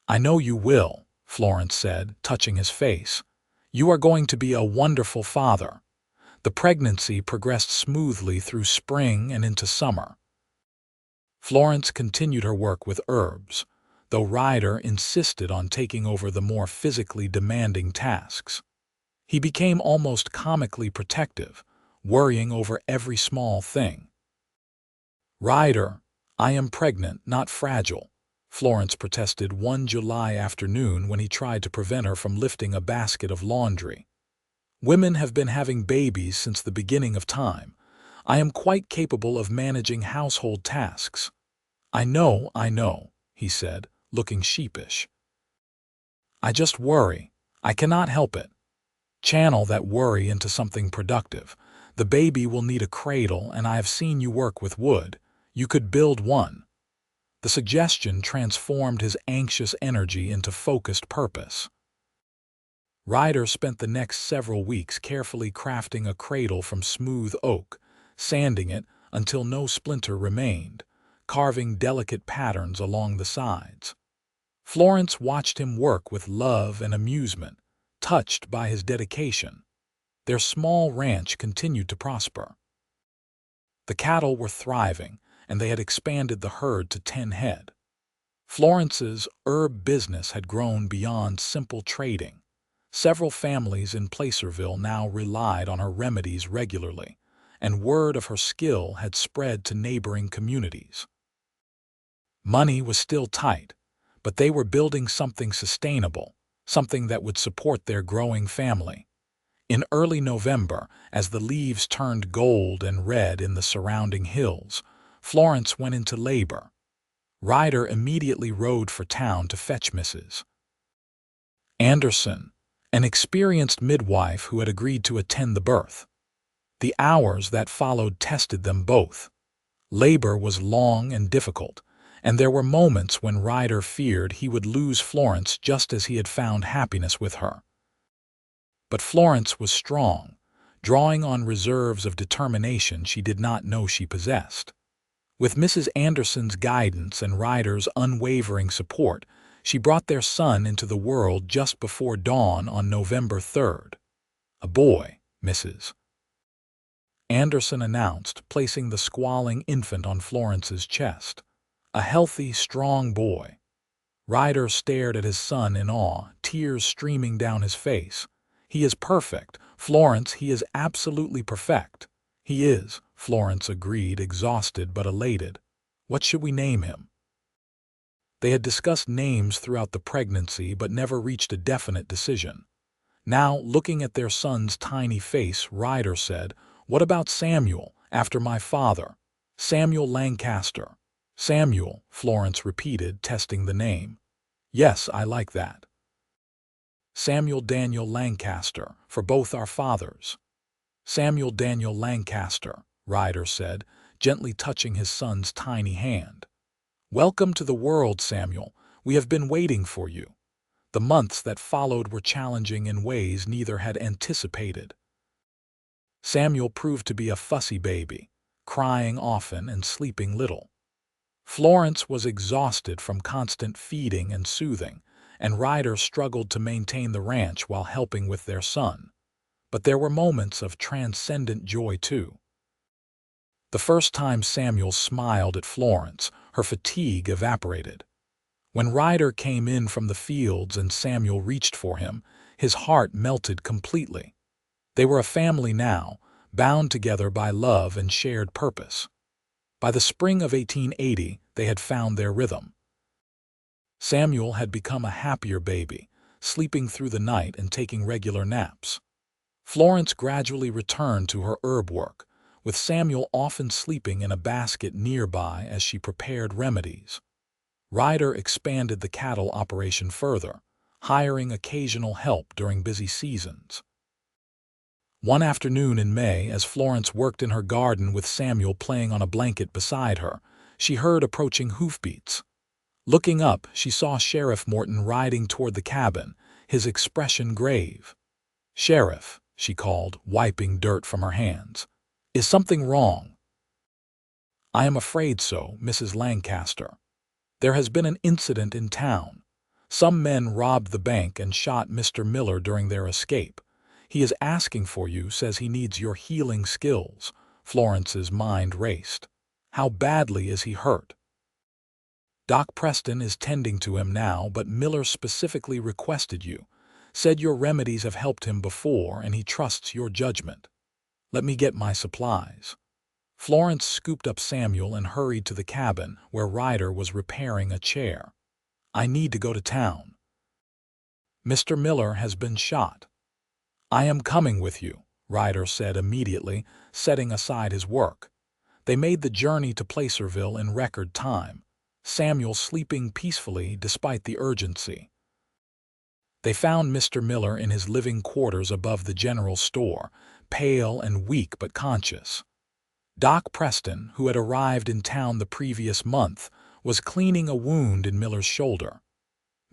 "I know you will," Florence said, touching his face. "You are going to be a wonderful father." The pregnancy progressed smoothly through spring and into summer. Florence continued her work with herbs, though Ryder insisted on taking over the more physically demanding tasks. He became almost comically protective, worrying over every small thing. "Ryder, I am pregnant, not fragile," Florence protested one July afternoon when he tried to prevent her from lifting a basket of laundry. "Women have been having babies since the beginning of time. I am quite capable of managing household tasks." I know," he said, looking sheepish. "I just worry. I cannot help it." "Channel that worry into something productive. The baby will need a cradle, and I have seen you work with wood. You could build one." The suggestion transformed his anxious energy into focused purpose. Ryder spent the next several weeks carefully crafting a cradle from smooth oak, sanding it until no splinter remained, carving delicate patterns along the sides. Florence watched him work with love and amusement, touched by his dedication. Their small ranch continued to prosper. The cattle were thriving, and they had expanded the herd to 10 head. Florence's herb business had grown beyond simple trading. Several families in Placerville now relied on her remedies regularly, and word of her skill had spread to neighboring communities. Money was still tight, but they were building something sustainable, something that would support their growing family. In early November, as the leaves turned gold and red in the surrounding hills, Florence went into labor. Ryder immediately rode for town to fetch Mrs. Anderson, an experienced midwife who had agreed to attend the birth. The hours that followed tested them both. Labor was long and difficult, and there were moments when Ryder feared he would lose Florence just as he had found happiness with her. But Florence was strong, drawing on reserves of determination she did not know she possessed. With Mrs. Anderson's guidance and Ryder's unwavering support, she brought their son into the world just before dawn on November 3rd. "A boy," Mrs. Anderson announced, placing the squalling infant on Florence's chest. "A healthy, strong boy." Ryder stared at his son in awe, tears streaming down his face. "He is perfect, Florence, he is absolutely perfect." "He is," Florence agreed, exhausted but elated. "What should we name him?" They had discussed names throughout the pregnancy but never reached a definite decision. Now, looking at their son's tiny face, Ryder said, "What about Samuel, after my father? Samuel Lancaster." "Samuel," Florence repeated, testing the name. "Yes, I like that." "Samuel Daniel Lancaster, for both our fathers." "Samuel Daniel Lancaster," Ryder said, gently touching his son's tiny hand. "Welcome to the world, Samuel. We have been waiting for you." The months that followed were challenging in ways neither had anticipated. Samuel proved to be a fussy baby, crying often and sleeping little. Florence was exhausted from constant feeding and soothing, and Ryder struggled to maintain the ranch while helping with their son. But there were moments of transcendent joy, too. The first time Samuel smiled at Florence, her fatigue evaporated. When Ryder came in from the fields and Samuel reached for him, his heart melted completely. They were a family now, bound together by love and shared purpose. By the spring of 1880, they had found their rhythm. Samuel had become a happier baby, sleeping through the night and taking regular naps. Florence gradually returned to her herb work, with Samuel often sleeping in a basket nearby as she prepared remedies. Ryder expanded the cattle operation further, hiring occasional help during busy seasons. One afternoon in May, as Florence worked in her garden with Samuel playing on a blanket beside her, she heard approaching hoofbeats. Looking up, she saw Sheriff Morton riding toward the cabin, his expression grave. "Sheriff," she called, wiping dirt from her hands. "Is something wrong?" "I am afraid so, Mrs. Lancaster. There has been an incident in town. Some men robbed the bank and shot Mr. Miller during their escape. He is asking for you, says he needs your healing skills." Florence's mind raced. "How badly is he hurt?" "Doc Preston is tending to him now, but Miller specifically requested you. Said your remedies have helped him before and he trusts your judgment. Let me get my supplies." Florence scooped up Samuel and hurried to the cabin where Ryder was repairing a chair. "I need to go to town. Mr. Miller has been shot." "I am coming with you," Ryder said immediately, setting aside his work. They made the journey to Placerville in record time, Samuel sleeping peacefully despite the urgency. They found Mr. Miller in his living quarters above the general store, pale and weak but conscious. Doc Preston, who had arrived in town the previous month, was cleaning a wound in Miller's shoulder.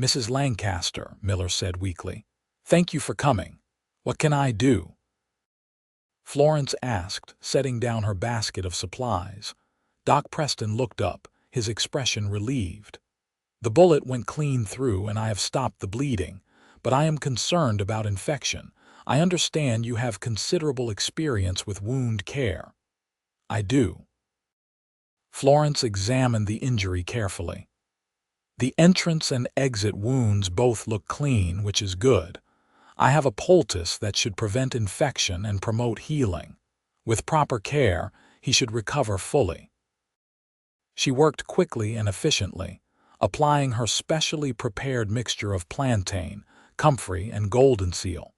"Mrs. Lancaster," Miller said weakly, "thank you for coming. What can I do?" Florence asked, setting down her basket of supplies. Doc Preston looked up, his expression relieved. "The bullet went clean through and I have stopped the bleeding, but I am concerned about infection. I understand you have considerable experience with wound care." "I do." Florence examined the injury carefully. "The entrance and exit wounds both look clean, which is good. I have a poultice that should prevent infection and promote healing. With proper care, he should recover fully." She worked quickly and efficiently, applying her specially prepared mixture of plantain, comfrey, and golden seal.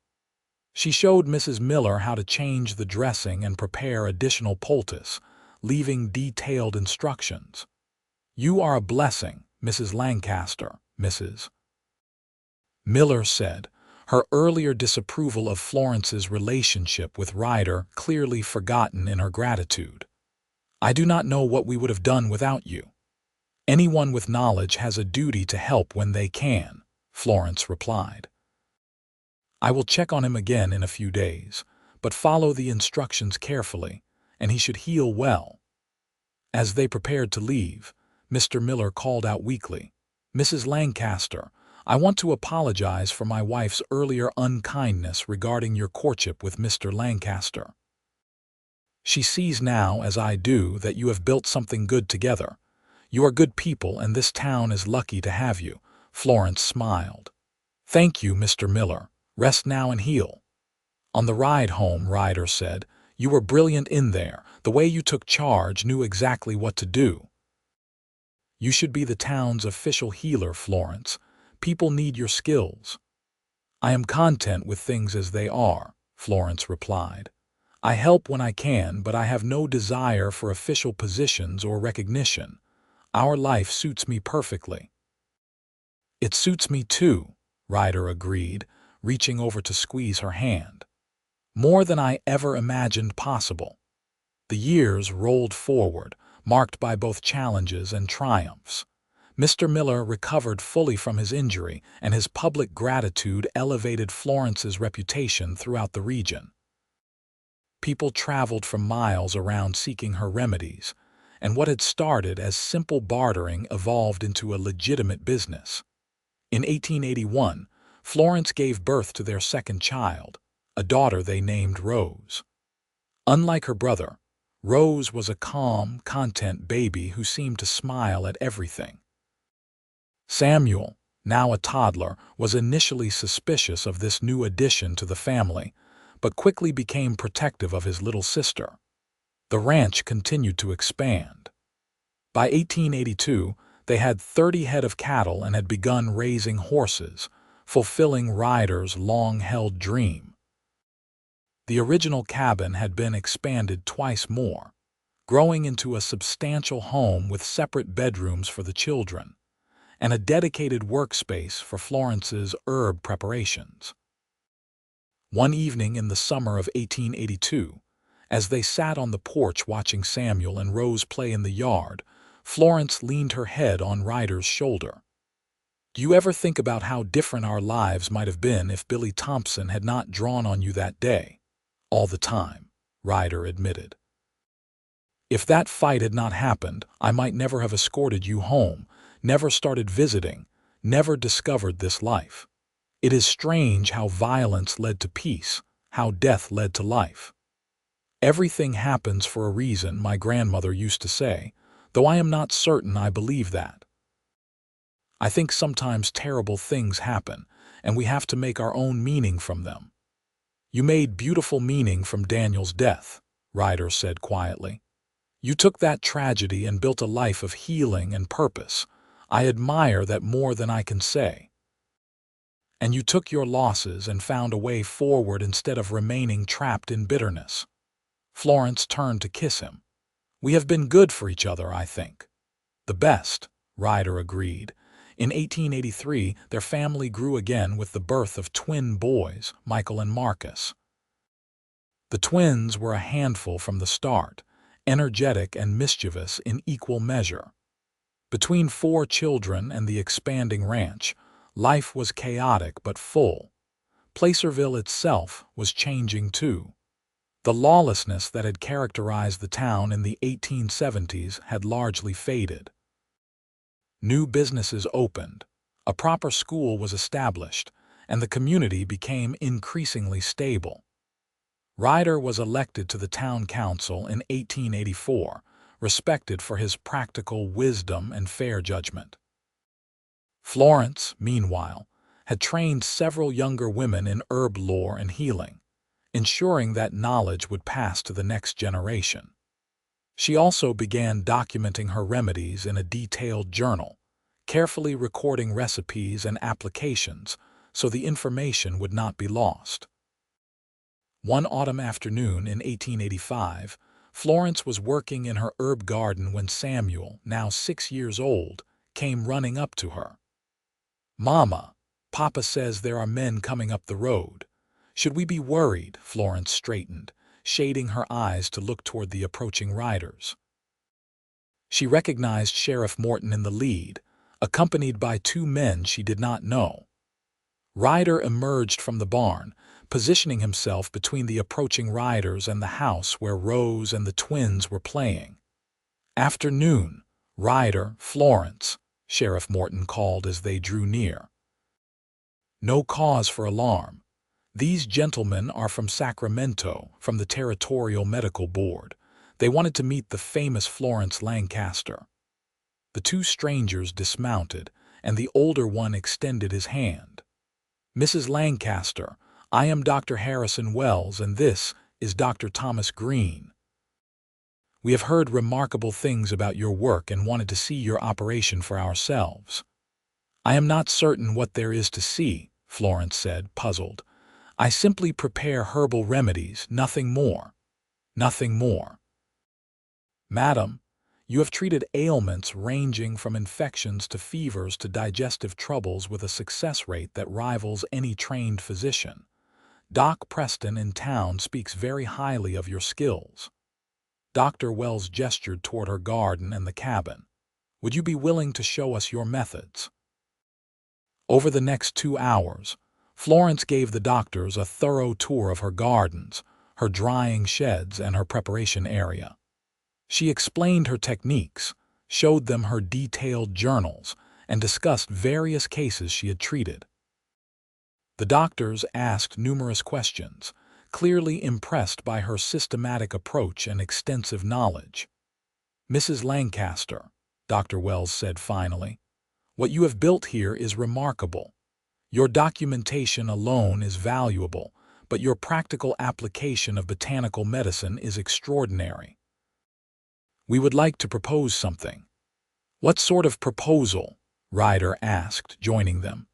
She showed Mrs. Miller how to change the dressing and prepare additional poultice, leaving detailed instructions. "You are a blessing, Mrs. Lancaster," Mrs. Miller said, her earlier disapproval of Florence's relationship with Ryder clearly forgotten in her gratitude. "I do not know what we would have done without you." "Anyone with knowledge has a duty to help when they can," Florence replied. "I will check on him again in a few days, but follow the instructions carefully, and he should heal well." As they prepared to leave, Mr. Miller called out weakly, "Mrs. Lancaster, I want to apologize for my wife's earlier unkindness regarding your courtship with Mr. Lancaster. She sees now, as I do, that you have built something good together. You are good people and this town is lucky to have you." Florence smiled. "Thank you, Mr. Miller. Rest now and heal." On the ride home, Ryder said, "You were brilliant in there. The way you took charge, knew exactly what to do." "You should be the town's official healer, Florence. People need your skills." "I am content with things as they are," Florence replied. "I help when I can, but I have no desire for official positions or recognition. Our life suits me perfectly." "It suits me too," Ryder agreed, reaching over to squeeze her hand. "More than I ever imagined possible." The years rolled forward, marked by both challenges and triumphs. Mr. Miller recovered fully from his injury, and his public gratitude elevated Florence's reputation throughout the region. People traveled for miles around seeking her remedies, and what had started as simple bartering evolved into a legitimate business. In 1881, Florence gave birth to their second child, a daughter they named Rose. Unlike her brother, Rose was a calm, content baby who seemed to smile at everything. Samuel, now a toddler, was initially suspicious of this new addition to the family, but quickly became protective of his little sister. The ranch continued to expand. By 1882, they had 30 head of cattle and had begun raising horses. fulfilling Ryder's long-held dream. The original cabin had been expanded twice more, growing into a substantial home with separate bedrooms for the children and a dedicated workspace for Florence's herb preparations. One evening in the summer of 1882, as they sat on the porch watching Samuel and Rose play in the yard, Florence leaned her head on Ryder's shoulder. "Do you ever think about how different our lives might have been if Billy Thompson had not drawn on you that day?" "All the time," Ryder admitted. "If that fight had not happened, I might never have escorted you home, never started visiting, never discovered this life. It is strange how violence led to peace, how death led to life. Everything happens for a reason, my grandmother used to say, though I am not certain I believe that. I think sometimes terrible things happen, and we have to make our own meaning from them." "You made beautiful meaning from Daniel's death," Ryder said quietly. "You took that tragedy and built a life of healing and purpose. I admire that more than I can say. And you took your losses and found a way forward instead of remaining trapped in bitterness." Florence turned to kiss him. "We have been good for each other, I think." "The best," Ryder agreed. In 1883, their family grew again with the birth of twin boys, Michael and Marcus. The twins were a handful from the start, energetic and mischievous in equal measure. Between 4 children and the expanding ranch, life was chaotic but full. Placerville itself was changing too. The lawlessness that had characterized the town in the 1870s had largely faded. New businesses opened, a proper school was established, and the community became increasingly stable. Ryder was elected to the town council in 1884, respected for his practical wisdom and fair judgment. Florence, meanwhile, had trained several younger women in herb lore and healing, ensuring that knowledge would pass to the next generation. She also began documenting her remedies in a detailed journal, carefully recording recipes and applications so the information would not be lost. One autumn afternoon in 1885, Florence was working in her herb garden when Samuel, now 6 years old, came running up to her. "Mama, Papa says there are men coming up the road. Should we be worried?" Florence straightened, shading her eyes to look toward the approaching riders. She recognized Sheriff Morton in the lead, accompanied by 2 men she did not know. Ryder emerged from the barn, positioning himself between the approaching riders and the house where Rose and the twins were playing. "Afternoon, Ryder, Florence," Sheriff Morton called as they drew near. "No cause for alarm. These gentlemen are from Sacramento, from the Territorial Medical Board. They wanted to meet the famous Florence Lancaster." The 2 strangers dismounted, and the older one extended his hand. "Mrs. Lancaster, I am Dr. Harrison Wells, and this is Dr. Thomas Green. We have heard remarkable things about your work and wanted to see your operation for ourselves." "I am not certain what there is to see," Florence said, puzzled. "I simply prepare herbal remedies, nothing more." "Nothing more." "Madam, you have treated ailments ranging from infections to fevers to digestive troubles with a success rate that rivals any trained physician. Doc Preston in town speaks very highly of your skills." Dr. Wells gestured toward her garden and the cabin. "Would you be willing to show us your methods?" Over the next 2 hours, Florence gave the doctors a thorough tour of her gardens, her drying sheds, and her preparation area. She explained her techniques, showed them her detailed journals, and discussed various cases she had treated. The doctors asked numerous questions, clearly impressed by her systematic approach and extensive knowledge. "Mrs. Lancaster," Dr. Wells said finally, "what you have built here is remarkable. Your documentation alone is valuable, but your practical application of botanical medicine is extraordinary. We would like to propose something." "What sort of proposal?" Ryder asked, joining them.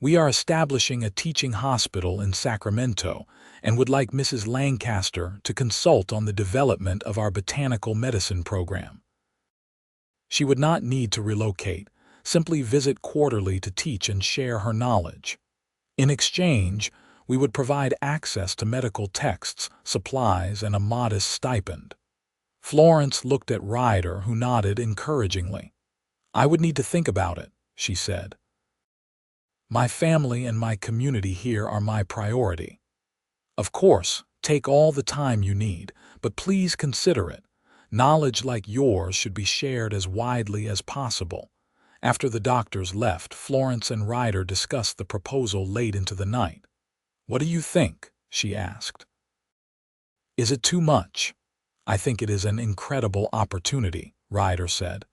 We are establishing a teaching hospital in Sacramento and would like Mrs. Lancaster to consult on the development of our botanical medicine program. She would not need to relocate, simply visit quarterly to teach and share her knowledge. In exchange, we would provide access to medical texts, supplies, and a modest stipend. Florence looked at Ryder, who nodded encouragingly. "I would need to think about it," she said. "My family and my community here are my priority. Of course, take all the time you need, but please consider it. Knowledge like yours should be shared as widely as possible." After the doctors left, Florence and Ryder discussed the proposal late into the night. "What do you think?" she asked. "Is it too much?" "I think it is an incredible opportunity," Ryder said.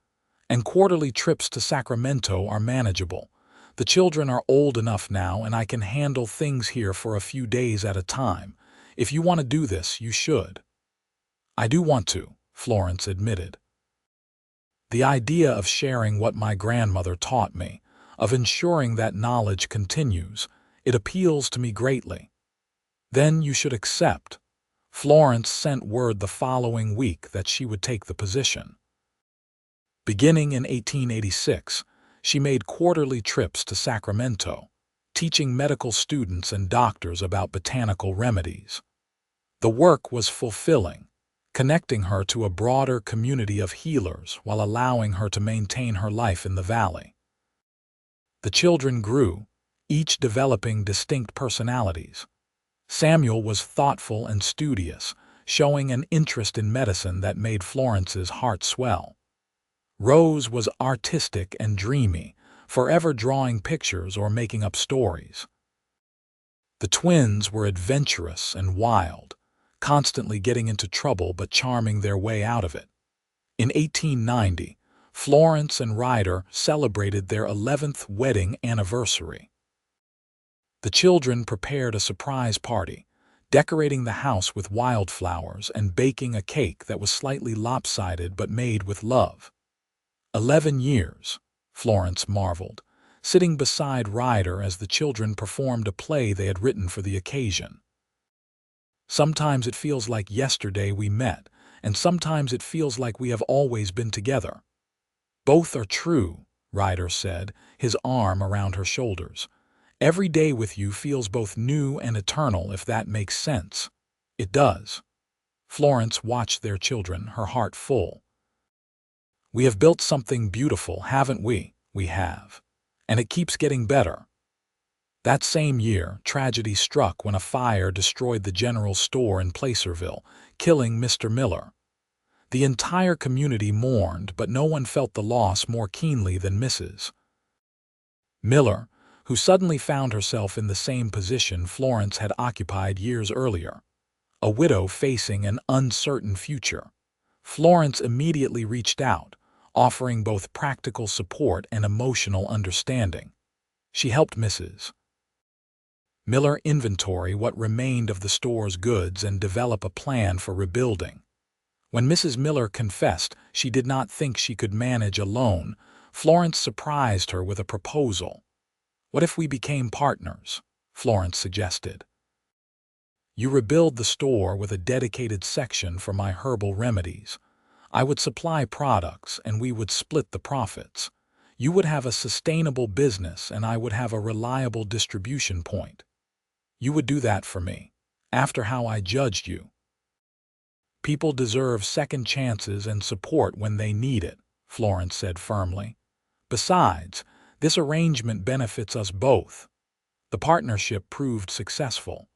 "And quarterly trips to Sacramento are manageable. The children are old enough now, and I can handle things here for a few days at a time. If you want to do this, you should." "I do want to," Florence admitted. "The idea of sharing what my grandmother taught me, of ensuring that knowledge continues, it appeals to me greatly." "Then you should accept." Florence sent word the following week that she would take the position. Beginning in 1886, she made quarterly trips to Sacramento, teaching medical students and doctors about botanical remedies. The work was fulfilling, connecting her to a broader community of healers while allowing her to maintain her life in the valley. The children grew, each developing distinct personalities. Samuel was thoughtful and studious, showing an interest in medicine that made Florence's heart swell. Rose was artistic and dreamy, forever drawing pictures or making up stories. The twins were adventurous and wild, constantly getting into trouble but charming their way out of it. In 1890, Florence and Ryder celebrated their 11th wedding anniversary. The children prepared a surprise party, decorating the house with wildflowers and baking a cake that was slightly lopsided but made with love. 11 years, Florence marveled, sitting beside Ryder as the children performed a play they had written for the occasion. "Sometimes it feels like yesterday we met, and sometimes it feels like we have always been together." "Both are true," Ryder said, his arm around her shoulders. "Every day with you feels both new and eternal, if that makes sense." "It does." Florence watched their children, her heart full. "We have built something beautiful, haven't we?" "We have. And it keeps getting better." That same year, tragedy struck when a fire destroyed the general store in Placerville, killing Mr. Miller. The entire community mourned, but no one felt the loss more keenly than Mrs. Miller, who suddenly found herself in the same position Florence had occupied years earlier, a widow facing an uncertain future. Florence immediately reached out, offering both practical support and emotional understanding. She helped Mrs. Miller inventory what remained of the store's goods and develop a plan for rebuilding. When Mrs. Miller confessed she did not think she could manage alone, Florence surprised her with a proposal. "What if we became partners?" Florence suggested. "You rebuild the store with a dedicated section for my herbal remedies. I would supply products and we would split the profits. You would have a sustainable business and I would have a reliable distribution point. You would do that for me, after how I judged you." "People deserve second chances and support when they need it," Florence said firmly. "Besides, this arrangement benefits us both." The partnership proved successful.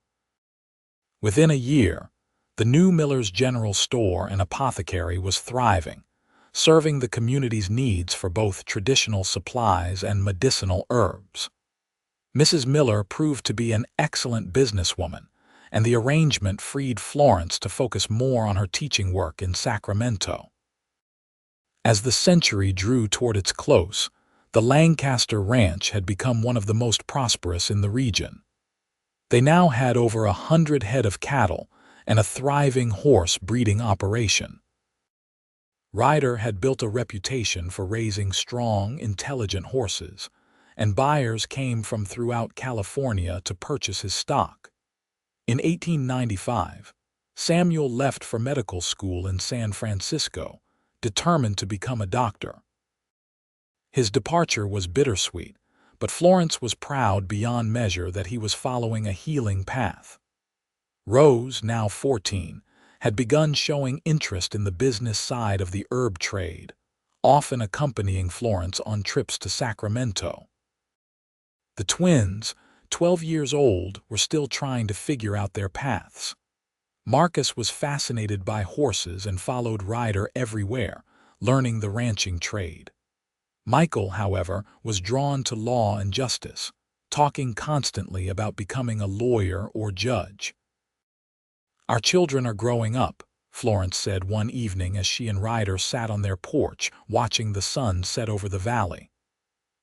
Within a year, the new Miller's General Store and Apothecary was thriving, serving the community's needs for both traditional supplies and medicinal herbs. Mrs. Miller proved to be an excellent businesswoman, and the arrangement freed Florence to focus more on her teaching work in Sacramento. As the century drew toward its close, the Lancaster Ranch had become one of the most prosperous in the region. They now had over 100 head of cattle and a thriving horse breeding operation. Ryder had built a reputation for raising strong, intelligent horses, and buyers came from throughout California to purchase his stock. In 1895, Samuel left for medical school in San Francisco, determined to become a doctor. His departure was bittersweet, but Florence was proud beyond measure that he was following a healing path. Rose, now 14, had begun showing interest in the business side of the herb trade, often accompanying Florence on trips to Sacramento. The twins, 12 years old, were still trying to figure out their paths. Marcus was fascinated by horses and followed Ryder everywhere, learning the ranching trade. Michael, however, was drawn to law and justice, talking constantly about becoming a lawyer or judge. "Our children are growing up," Florence said one evening as she and Ryder sat on their porch watching the sun set over the valley.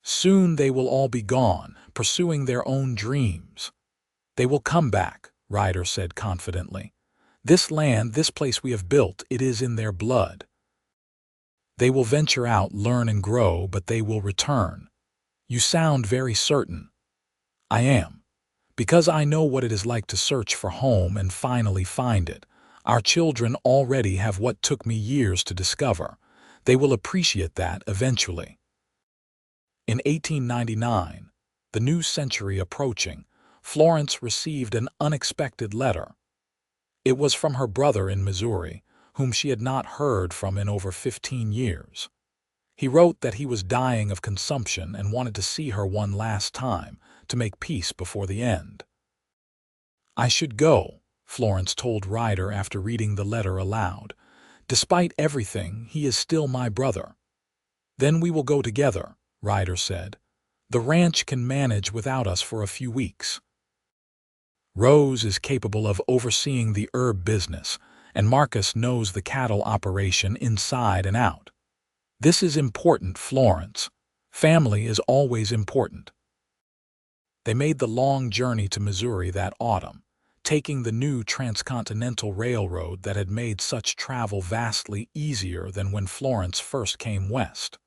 "Soon they will all be gone, pursuing their own dreams." "They will come back," Ryder said confidently. "This land, this place we have built, it is in their blood. They will venture out, learn and grow, but they will return." "You sound very certain." "I am. Because I know what it is like to search for home and finally find it. Our children already have what took me years to discover. They will appreciate that eventually." In 1899, the new century approaching, Florence received an unexpected letter. It was from her brother in Missouri, whom she had not heard from in over 15 years. He wrote that he was dying of consumption and wanted to see her one last time to make peace before the end. "I should go," Florence told Ryder after reading the letter aloud. "Despite everything, he is still my brother." "Then we will go together," Ryder said. "The ranch can manage without us for a few weeks." Rose is capable of overseeing the herb business, and Marcus knows the cattle operation inside and out. "This is important, Florence. Family is always important." They made the long journey to Missouri that autumn, taking the new transcontinental railroad that had made such travel vastly easier than when Florence first came west.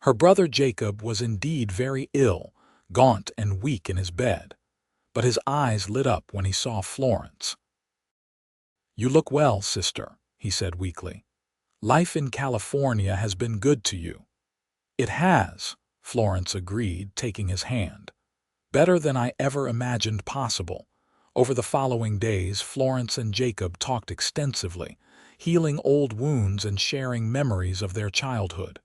Her brother Jacob was indeed very ill, gaunt and weak in his bed, but his eyes lit up when he saw Florence. "You look well, sister," he said weakly. "Life in California has been good to you." "It has," Florence agreed, taking his hand. "Better than I ever imagined possible." Over the following days, Florence and Jacob talked extensively, healing old wounds and sharing memories of their childhood.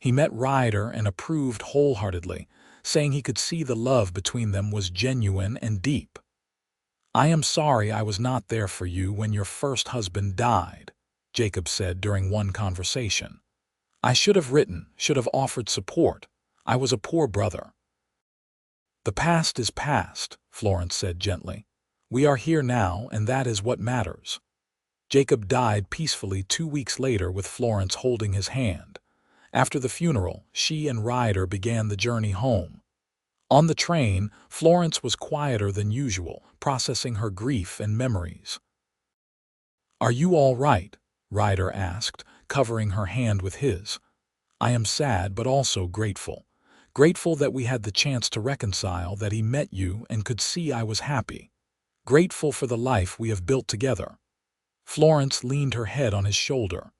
He met Ryder and approved wholeheartedly, saying he could see the love between them was genuine and deep. "I am sorry I was not there for you when your first husband died," Jacob said during one conversation. "I should have written, should have offered support. I was a poor brother." "The past is past," Florence said gently. "We are here now, and that is what matters." Jacob died peacefully 2 weeks later with Florence holding his hand. After the funeral, she and Ryder began the journey home. On the train, Florence was quieter than usual, processing her grief and memories. "Are you all right?" Ryder asked, covering her hand with his. "I am sad, but also grateful. Grateful that we had the chance to reconcile, that he met you and could see I was happy. Grateful for the life we have built together." Florence leaned her head on his shoulder.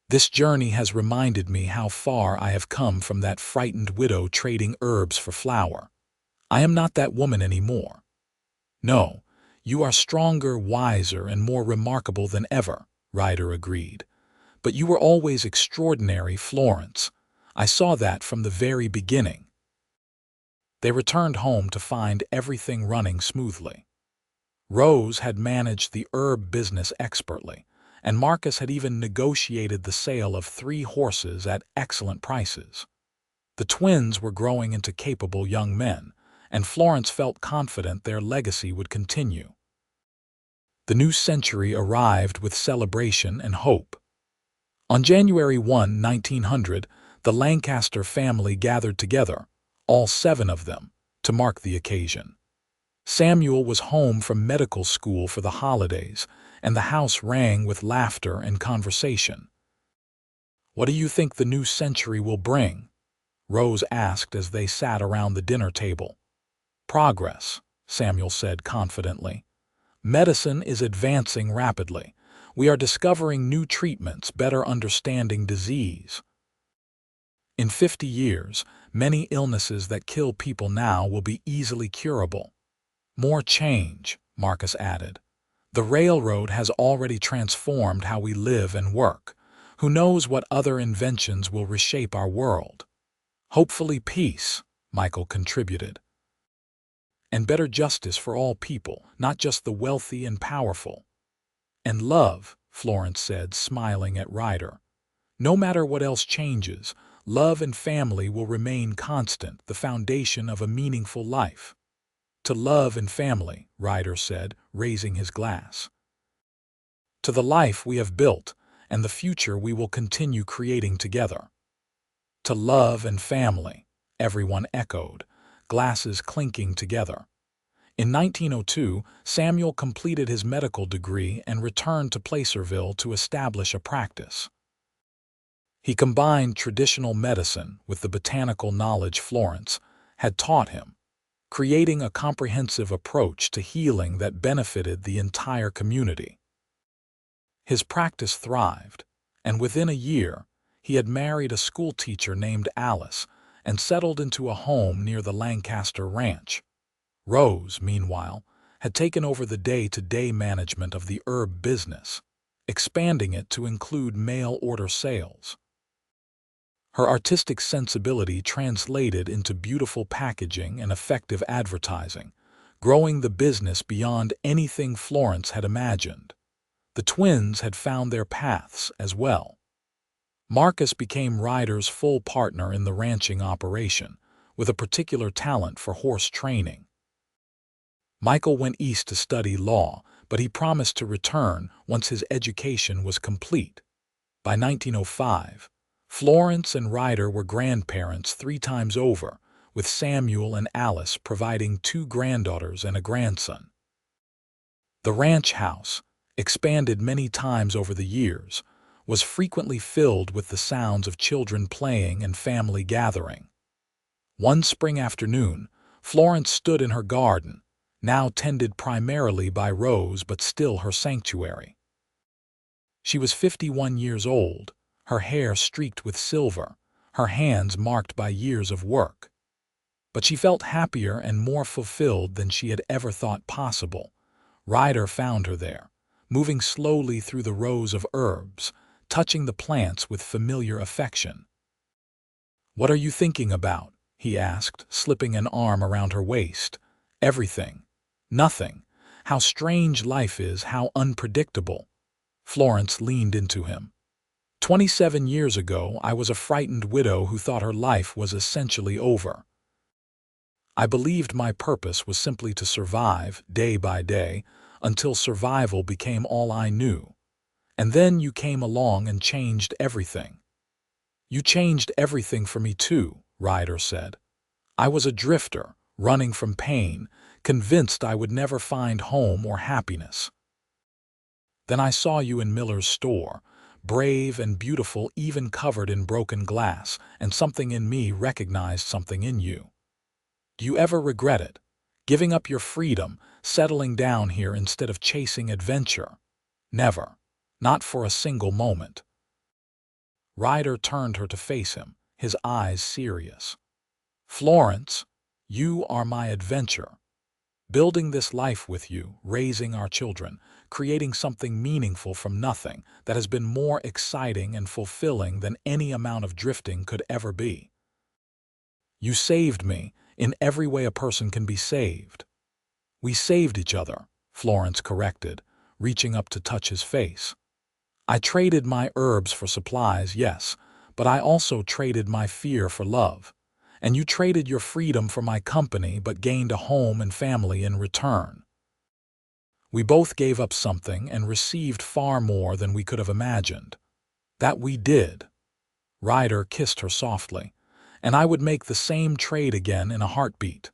"This journey has reminded me how far I have come from that frightened widow trading herbs for flour. I am not that woman anymore." "No, you are stronger, wiser, and more remarkable than ever," Ryder agreed. "But you were always extraordinary, Florence. I saw that from the very beginning." They returned home to find everything running smoothly. Rose had managed the herb business expertly, and Marcus had even negotiated the sale of 3 horses at excellent prices. The twins were growing into capable young men, and Florence felt confident their legacy would continue. The new century arrived with celebration and hope. On January 1, 1900, the Lancaster family gathered together, all 7 of them, to mark the occasion. Samuel was home from medical school for the holidays, and the house rang with laughter and conversation. "What do you think the new century will bring?" Rose asked as they sat around the dinner table. Progress, Samuel said confidently. Medicine is advancing rapidly. We are discovering new treatments, better understanding disease. In 50 years, many illnesses that kill people now will be easily curable. More change, Marcus added. The railroad has already transformed how we live and work. Who knows what other inventions will reshape our world? Hopefully peace, Michael contributed. And better justice for all people, not just the wealthy and powerful. And love, Florence said, smiling at Ryder. No matter what else changes, love and family will remain constant, the foundation of a meaningful life. To love and family, Ryder said, raising his glass. To the life we have built and the future we will continue creating together. To love and family, everyone echoed, glasses clinking together. In 1902, Samuel completed his medical degree and returned to Placerville to establish a practice. He combined traditional medicine with the botanical knowledge Florence had taught him, creating a comprehensive approach to healing that benefited the entire community. His practice thrived, and within a year, he had married a schoolteacher named Alice and settled into a home near the Lancaster ranch. Rose, meanwhile, had taken over the day-to-day management of the herb business, expanding it to include mail-order sales. Her artistic sensibility translated into beautiful packaging and effective advertising, growing the business beyond anything Florence had imagined. The twins had found their paths as well. Marcus became Ryder's full partner in the ranching operation, with a particular talent for horse training. Michael went east to study law, but he promised to return once his education was complete. By 1905, Florence and Ryder were grandparents 3 times over, with Samuel and Alice providing 2 granddaughters and a grandson. The ranch house, expanded many times over the years, was frequently filled with the sounds of children playing and family gathering. One spring afternoon, Florence stood in her garden, now tended primarily by Rose but still her sanctuary. She was 51 years old, her hair streaked with silver, her hands marked by years of work. But she felt happier and more fulfilled than she had ever thought possible. Ryder found her there, moving slowly through the rows of herbs, touching the plants with familiar affection. "What are you thinking about?" he asked, slipping an arm around her waist. "Everything. Nothing. How strange life is, how unpredictable." Florence leaned into him. 27 years ago, I was a frightened widow who thought her life was essentially over. I believed my purpose was simply to survive, day by day, until survival became all I knew. And then you came along and changed everything. "You changed everything for me too," Ryder said. "I was a drifter, running from pain, convinced I would never find home or happiness. Then I saw you in Miller's store, brave and beautiful, even covered in broken glass, and something in me recognized something in you. Do you ever regret it? Giving up your freedom, settling down here instead of chasing adventure?" "Never. Not for a single moment." Ryder turned her to face him, his eyes serious. "Florence, you are my adventure. Building this life with you, raising our children, creating something meaningful from nothing that has been more exciting and fulfilling than any amount of drifting could ever be. You saved me in every way a person can be saved." "We saved each other," Florence corrected, reaching up to touch his face. "I traded my herbs for supplies, yes, but I also traded my fear for love. And you traded your freedom for my company but gained a home and family in return. We both gave up something and received far more than we could have imagined. That we did." Ryder kissed her softly, "and I would make the same trade again in a heartbeat."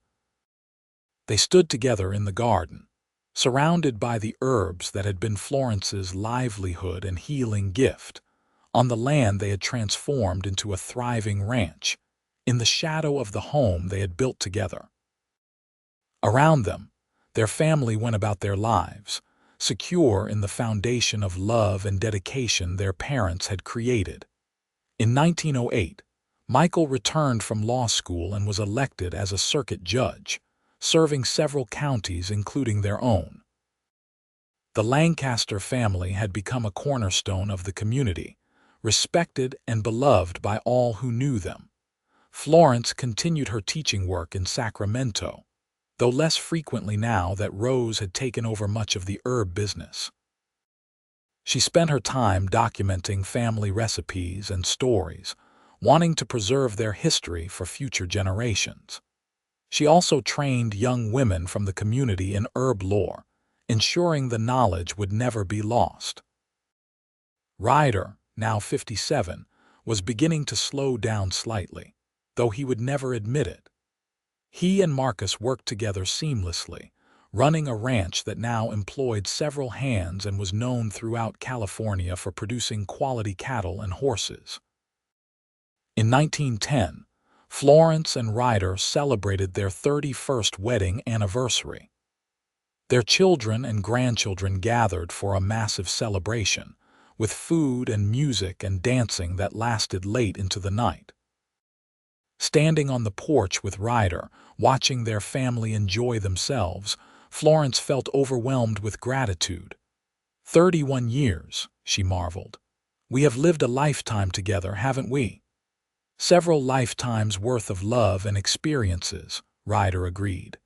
They stood together in the garden, surrounded by the herbs that had been Florence's livelihood and healing gift, on the land they had transformed into a thriving ranch, in the shadow of the home they had built together. Around them, their family went about their lives, secure in the foundation of love and dedication their parents had created. In 1908, Michael returned from law school and was elected as a circuit judge, serving several counties including their own. The Lancaster family had become a cornerstone of the community, respected and beloved by all who knew them. Florence continued her teaching work in Sacramento, though less frequently now that Rose had taken over much of the herb business. She spent her time documenting family recipes and stories, wanting to preserve their history for future generations. She also trained young women from the community in herb lore, ensuring the knowledge would never be lost. Ryder, now 57, was beginning to slow down slightly, though he would never admit it. He and Marcus worked together seamlessly, running a ranch that now employed several hands and was known throughout California for producing quality cattle and horses. In 1910, Florence and Ryder celebrated their 31st wedding anniversary. Their children and grandchildren gathered for a massive celebration, with food and music and dancing that lasted late into the night. Standing on the porch with Ryder, watching their family enjoy themselves, Florence felt overwhelmed with gratitude. 31 years, she marveled. We have lived a lifetime together, haven't we? Several lifetimes worth of love and experiences, Ryder agreed.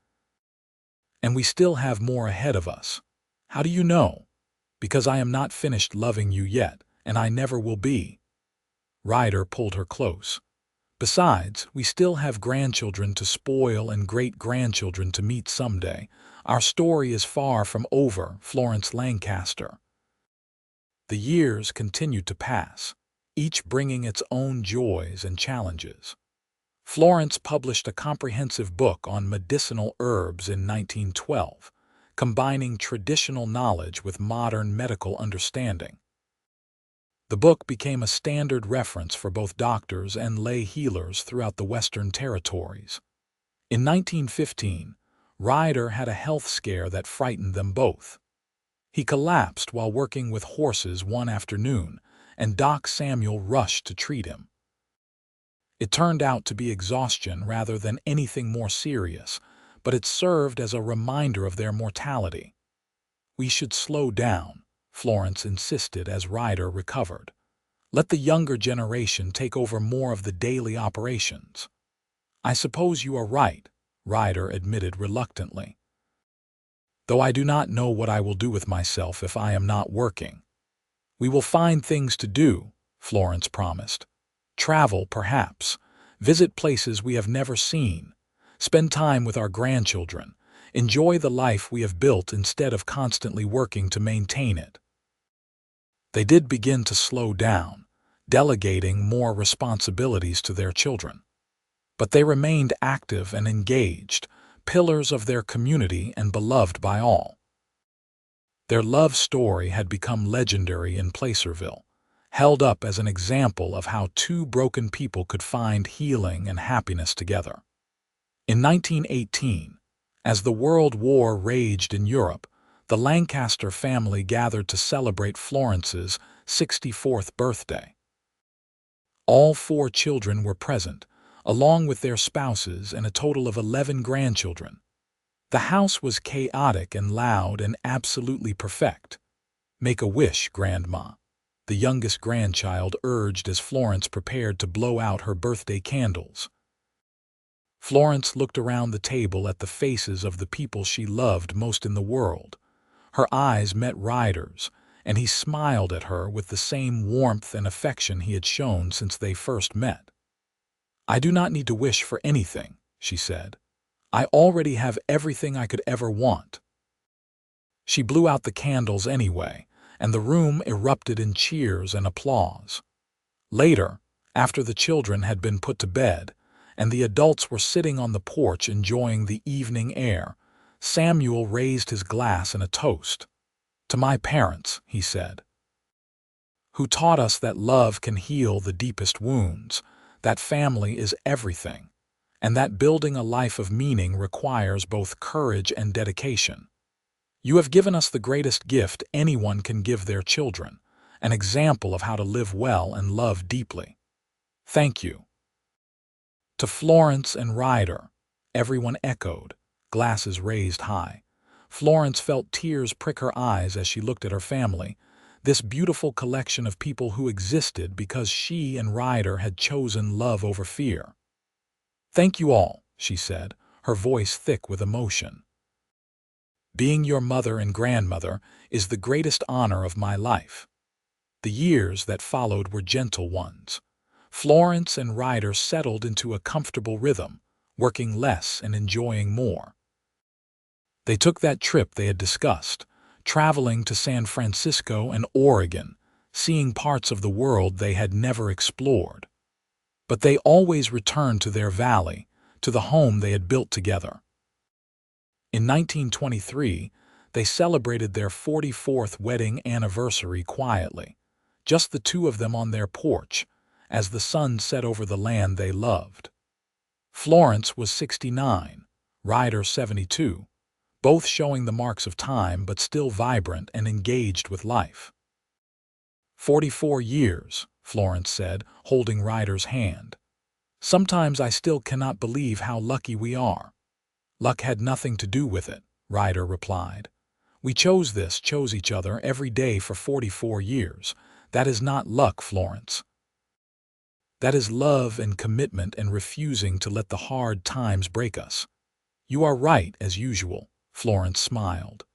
And we still have more ahead of us. How do you know? Because I am not finished loving you yet, and I never will be. Ryder pulled her close. Besides, we still have grandchildren to spoil and great-grandchildren to meet someday. Our story is far from over, Florence Lancaster. The years continued to pass, each bringing its own joys and challenges. Florence published a comprehensive book on medicinal herbs in 1912, combining traditional knowledge with modern medical understanding. The book became a standard reference for both doctors and lay healers throughout the Western territories. In 1915, Ryder had a health scare that frightened them both. He collapsed while working with horses one afternoon, and Doc Samuel rushed to treat him. It turned out to be exhaustion rather than anything more serious, but it served as a reminder of their mortality. We should slow down, Florence insisted as Ryder recovered. Let the younger generation take over more of the daily operations. I suppose you are right, Ryder admitted reluctantly. Though I do not know what I will do with myself if I am not working. We will find things to do, Florence promised. Travel, perhaps. Visit places we have never seen. Spend time with our grandchildren. Enjoy the life we have built instead of constantly working to maintain it. They did begin to slow down, delegating more responsibilities to their children. But they remained active and engaged, pillars of their community and beloved by all. Their love story had become legendary in Placerville, held up as an example of how two broken people could find healing and happiness together. In 1918, as the World War raged in Europe, the Lancaster family gathered to celebrate Florence's 64th birthday. All 4 children were present, along with their spouses and a total of 11 grandchildren. The house was chaotic and loud and absolutely perfect. Make a wish, Grandma, the youngest grandchild urged as Florence prepared to blow out her birthday candles. Florence looked around the table at the faces of the people she loved most in the world. Her eyes met Ryder's, and he smiled at her with the same warmth and affection he had shown since they first met. I do not need to wish for anything, she said. I already have everything I could ever want. She blew out the candles anyway, and the room erupted in cheers and applause. Later, after the children had been put to bed, and the adults were sitting on the porch enjoying the evening air, Samuel raised his glass in a toast. To my parents, he said, who taught us that love can heal the deepest wounds, that family is everything, and that building a life of meaning requires both courage and dedication. You have given us the greatest gift anyone can give their children, an example of how to live well and love deeply. Thank you." To Florence and Ryder, everyone echoed, glasses raised high. Florence felt tears prick her eyes as she looked at her family, this beautiful collection of people who existed because she and Ryder had chosen love over fear. "Thank you all," she said, her voice thick with emotion. "Being your mother and grandmother is the greatest honor of my life." The years that followed were gentle ones. Florence and Ryder settled into a comfortable rhythm, working less and enjoying more. They took that trip they had discussed, traveling to San Francisco and Oregon, seeing parts of the world they had never explored. But they always returned to their valley, to the home they had built together. In 1923, they celebrated their 44th wedding anniversary quietly, just the two of them on their porch, as the sun set over the land they loved. Florence was 69, Ryder 72, both showing the marks of time but still vibrant and engaged with life. 44 years, Florence said, holding Ryder's hand. "Sometimes I still cannot believe how lucky we are." "Luck had nothing to do with it," Ryder replied. "We chose each other every day for 44 years. That is not luck, Florence. That is love and commitment and refusing to let the hard times break us." "You are right, as usual," Florence smiled.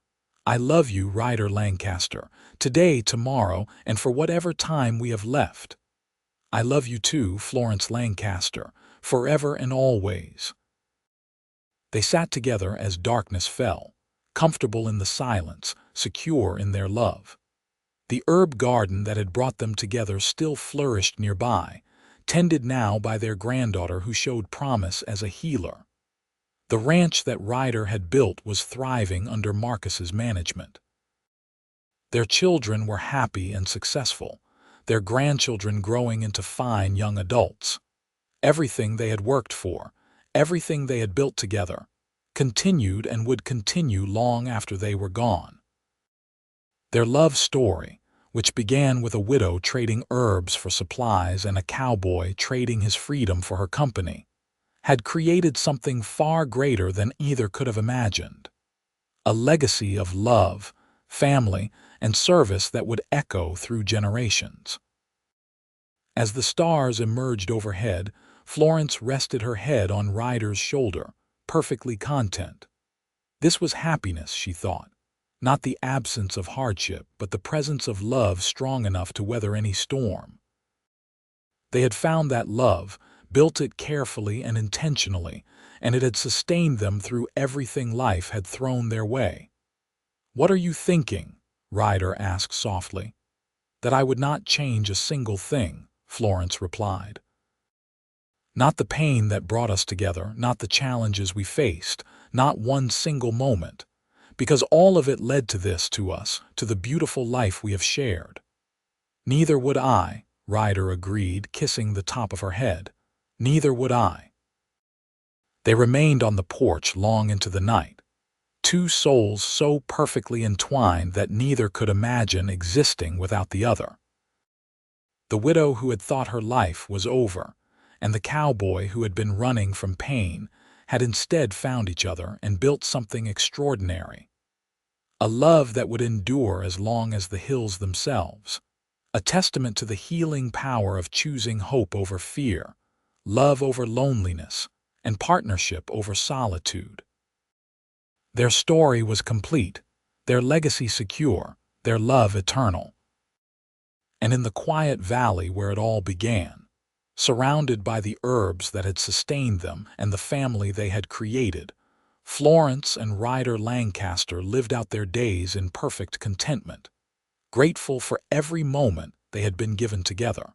"I love you, Ryder Lancaster, today, tomorrow, and for whatever time we have left." "I love you too, Florence Lancaster, forever and always." They sat together as darkness fell, comfortable in the silence, secure in their love. The herb garden that had brought them together still flourished nearby, tended now by their granddaughter who showed promise as a healer. The ranch that Ryder had built was thriving under Marcus's management. Their children were happy and successful, their grandchildren growing into fine young adults. Everything they had worked for, everything they had built together, continued and would continue long after they were gone. Their love story, which began with a widow trading herbs for supplies and a cowboy trading his freedom for her company, had created something far greater than either could have imagined. A legacy of love, family, and service that would echo through generations. As the stars emerged overhead, Florence rested her head on Ryder's shoulder, perfectly content. This was happiness, she thought. Not the absence of hardship, but the presence of love strong enough to weather any storm. They had found that love, built it carefully and intentionally, and it had sustained them through everything life had thrown their way. "What are you thinking?" Ryder asked softly. "That I would not change a single thing," Florence replied. "Not the pain that brought us together, not the challenges we faced, not one single moment. Because all of it led to us, to the beautiful life we have shared." "Neither would I," Ryder agreed, kissing the top of her head. "Neither would I." They remained on the porch long into the night, two souls so perfectly entwined that neither could imagine existing without the other. The widow who had thought her life was over, and the cowboy who had been running from pain, had instead found each other and built something extraordinary. A love that would endure as long as the hills themselves. A testament to the healing power of choosing hope over fear, love over loneliness, and partnership over solitude. Their story was complete, their legacy secure, their love eternal. And in the quiet valley where it all began, surrounded by the herbs that had sustained them and the family they had created, Florence and Ryder Lancaster lived out their days in perfect contentment, grateful for every moment they had been given together.